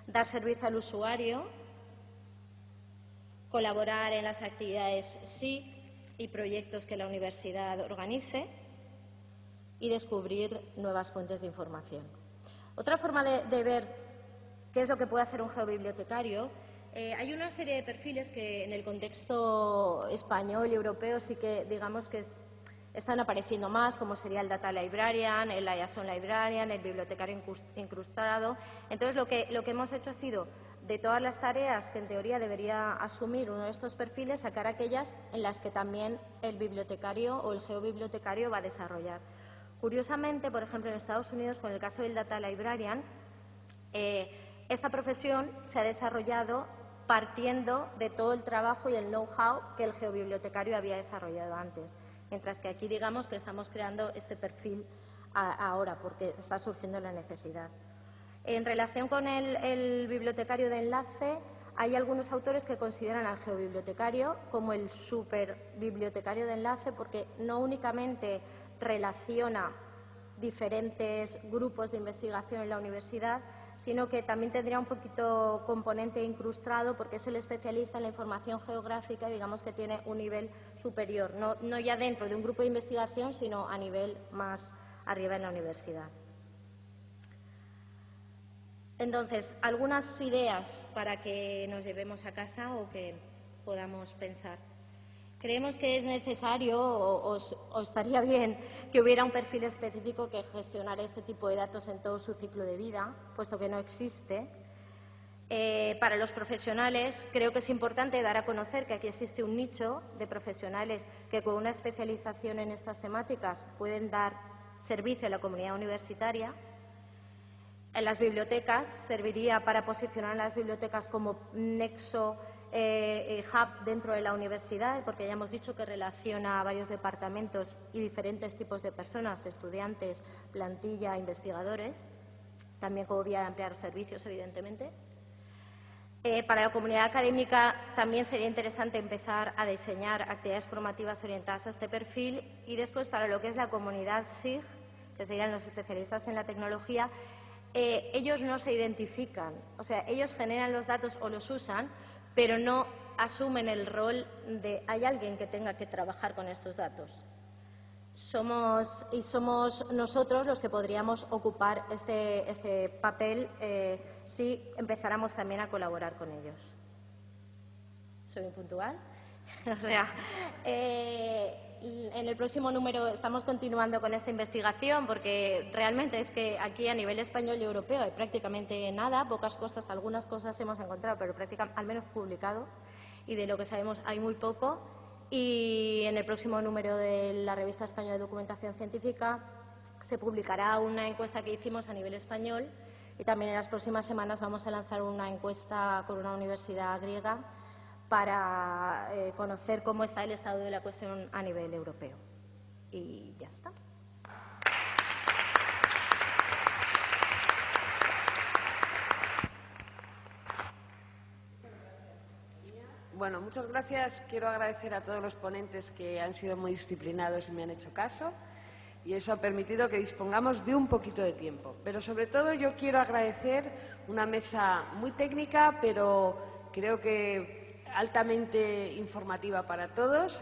dar servicio al usuario, colaborar en las actividades SIC y proyectos que la universidad organice y descubrir nuevas fuentes de información. Otra forma de ver qué es lo que puede hacer un geobibliotecario, hay una serie de perfiles que en el contexto español y europeo sí que digamos que están apareciendo más, como sería el Data Librarian, el Liaison Librarian, el bibliotecario incrustado. Entonces, lo que hemos hecho ha sido, de todas las tareas que en teoría debería asumir uno de estos perfiles, sacar aquellas en las que también el bibliotecario o el geobibliotecario va a desarrollar. Curiosamente, por ejemplo, en Estados Unidos, con el caso del Data Librarian, esta profesión se ha desarrollado partiendo de todo el trabajo y el know-how que el geobibliotecario había desarrollado antes. Mientras que aquí digamos que estamos creando este perfil ahora, porque está surgiendo la necesidad. En relación con el bibliotecario de enlace, hay algunos autores que consideran al geobibliotecario como el superbibliotecario de enlace, porque no únicamente relaciona diferentes grupos de investigación en la universidad, sino que también tendría un poquito componente incrustado porque es el especialista en la información geográfica y digamos que tiene un nivel superior, no ya dentro de un grupo de investigación, sino a nivel más arriba en la universidad. Entonces, algunas ideas para que nos llevemos a casa o que podamos pensar. Creemos que es necesario o estaría bien que hubiera un perfil específico que gestionara este tipo de datos en todo su ciclo de vida, puesto que no existe. Para los profesionales, creo que es importante dar a conocer que aquí existe un nicho de profesionales que con una especialización en estas temáticas pueden dar servicio a la comunidad universitaria. En las bibliotecas serviría para posicionar a las bibliotecas como nexo hub dentro de la universidad, porque ya hemos dicho que relaciona a varios departamentos y diferentes tipos de personas, estudiantes, plantilla, investigadores, también como vía de ampliar servicios, evidentemente. Para la comunidad académica también sería interesante empezar a diseñar actividades formativas orientadas a este perfil y después para lo que es la comunidad SIG, que serían los especialistas en la tecnología, ellos no se identifican, o sea, ellos generan los datos o los usan, pero no asumen el rol de hay alguien que tenga que trabajar con estos datos. Somos nosotros los que podríamos ocupar este papel si empezáramos también a colaborar con ellos. ¿Soy muy puntual? O sea, en el próximo número estamos continuando con esta investigación porque realmente es que aquí a nivel español y europeo hay prácticamente nada, pocas cosas, algunas cosas hemos encontrado, pero prácticamente, al menos publicado, y de lo que sabemos hay muy poco. Y en el próximo número de la Revista Española de Documentación Científica se publicará una encuesta que hicimos a nivel español y también en las próximas semanas vamos a lanzar una encuesta con una universidad griega para conocer cómo está el estado de la cuestión a nivel europeo. Y ya está. Bueno, muchas gracias. Quiero agradecer a todos los ponentes que han sido muy disciplinados y me han hecho caso. Y eso ha permitido que dispongamos de un poquito de tiempo. Pero sobre todo yo quiero agradecer una mesa muy técnica, pero creo que altamente informativa para todos.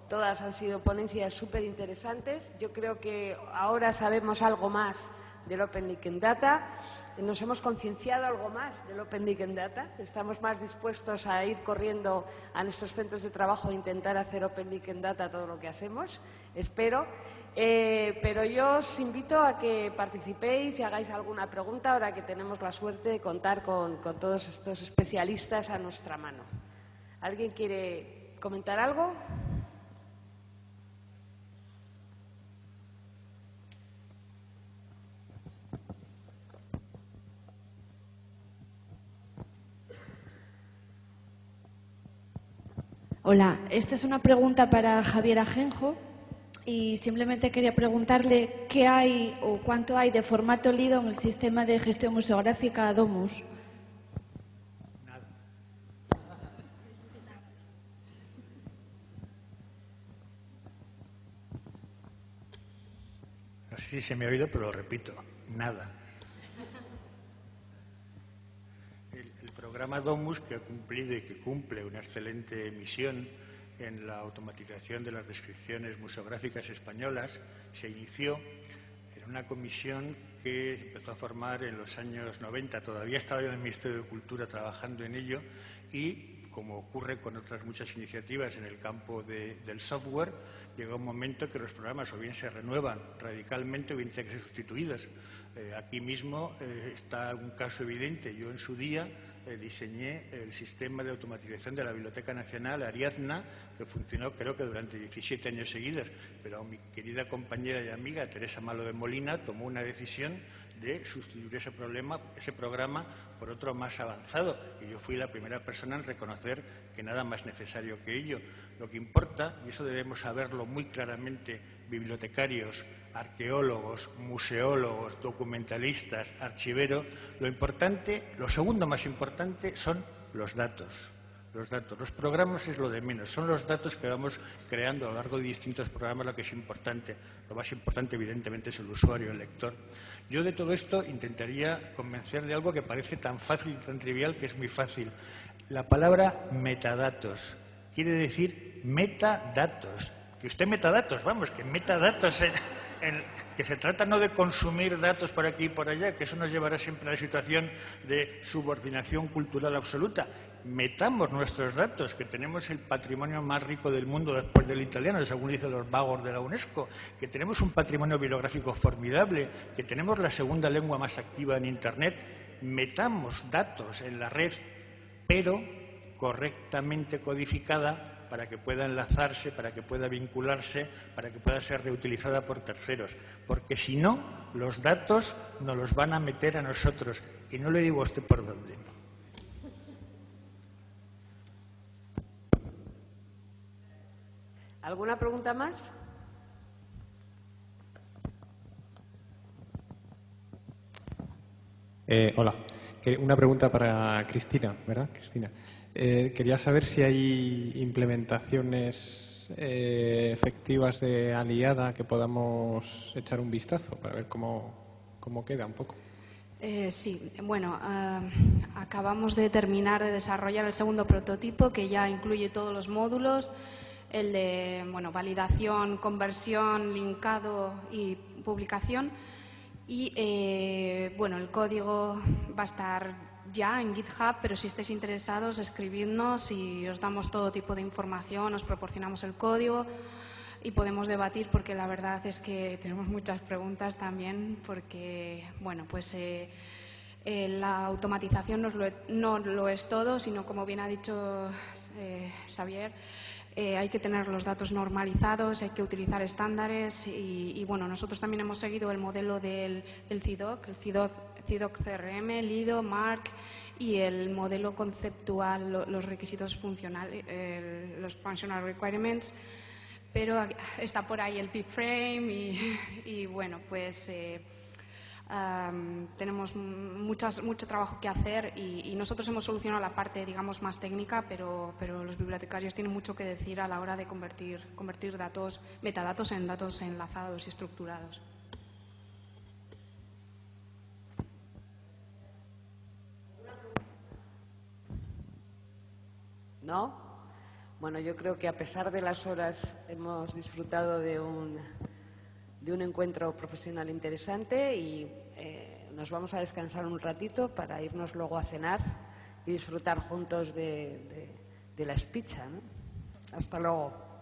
Todas han sido ponencias súper interesantes. Yo creo que ahora sabemos algo más del Open Linking Data. Nos hemos concienciado algo más del Open Linking Data. Estamos más dispuestos a ir corriendo a nuestros centros de trabajo e intentar hacer Open Linking Data todo lo que hacemos, espero. Pero yo os invito a que participéis y hagáis alguna pregunta ahora que tenemos la suerte de contar con todos estos especialistas a nuestra mano. ¿Alguien quiere comentar algo? Hola, esta es una pregunta para Javier Ajenjo y simplemente quería preguntarle qué hay o cuánto hay de formato Lido en el sistema de gestión museográfica Domus. Nada. No sé si se me ha oído, pero lo repito, nada. El programa Domus, que ha cumplido y que cumple una excelente misión en la automatización de las descripciones museográficas españolas, se inició en una comisión que empezó a formar en los años 90. Todavía estaba yo en el Ministerio de Cultura trabajando en ello y, como ocurre con otras muchas iniciativas en el campo del software, llega un momento que los programas o bien se renuevan radicalmente o bien tienen que ser sustituidos. Aquí mismo está un caso evidente. Yo en su día diseñé el sistema de automatización de la Biblioteca Nacional, Ariadna, que funcionó creo que durante 17 años seguidos, pero mi querida compañera y amiga Teresa Malo de Molina tomó una decisión de sustituir ese programa por otro más avanzado, y yo fui la primera persona en reconocer que nada más necesario que ello. Lo que importa, y eso debemos saberlo muy claramente bibliotecarios, arqueólogos, museólogos, documentalistas, archiveros, lo segundo más importante son los datos. Los programas es lo de menos, son los datos que vamos creando a lo largo de distintos programas lo que es importante. Lo más importante, evidentemente, es el usuario, el lector. Yo de todo esto intentaría convencer de algo que parece tan fácil y tan trivial que es muy fácil. La palabra metadatos quiere decir metadatos. Que usted metadatos, vamos, que metadatos, que se trata no de consumir datos por aquí y por allá, que eso nos llevará siempre a la situación de subordinación cultural absoluta. Metamos nuestros datos, que tenemos el patrimonio más rico del mundo después del italiano, según dicen los vagos de la UNESCO, que tenemos un patrimonio bibliográfico formidable, que tenemos la segunda lengua más activa en Internet. Metamos datos en la red, pero correctamente codificada, para que pueda enlazarse, para que pueda vincularse, para que pueda ser reutilizada por terceros. Porque si no, los datos nos los van a meter a nosotros. Y no le digo a usted por dónde. ¿Alguna pregunta más? Hola. Una pregunta para Cristina, ¿verdad, Cristina? Quería saber si hay implementaciones efectivas de Aliada que podamos echar un vistazo para ver cómo queda un poco. Sí, bueno, acabamos de terminar de desarrollar el segundo prototipo que ya incluye todos los módulos, el de validación, conversión, linkado y publicación. Y el código va a estar ya en GitHub, pero si estáis interesados, escribidnos y os damos todo tipo de información, os proporcionamos el código y podemos debatir, porque la verdad es que tenemos muchas preguntas también, porque, bueno, pues la automatización no lo es todo, sino, como bien ha dicho Xavier, hay que tener los datos normalizados, hay que utilizar estándares y bueno, nosotros también hemos seguido el modelo del CIDOC, el CIDOC CRM, Lido, Mark y el modelo conceptual, los requisitos funcionales, los Functional Requirements, pero está por ahí el PIP-Frame y bueno, pues tenemos mucho trabajo que hacer y nosotros hemos solucionado la parte, digamos, más técnica, pero los bibliotecarios tienen mucho que decir a la hora de convertir metadatos en datos enlazados y estructurados. ¿No? Bueno, yo creo que a pesar de las horas hemos disfrutado de un encuentro profesional interesante y nos vamos a descansar un ratito para irnos luego a cenar y disfrutar juntos de la espicha, ¿no? Hasta luego.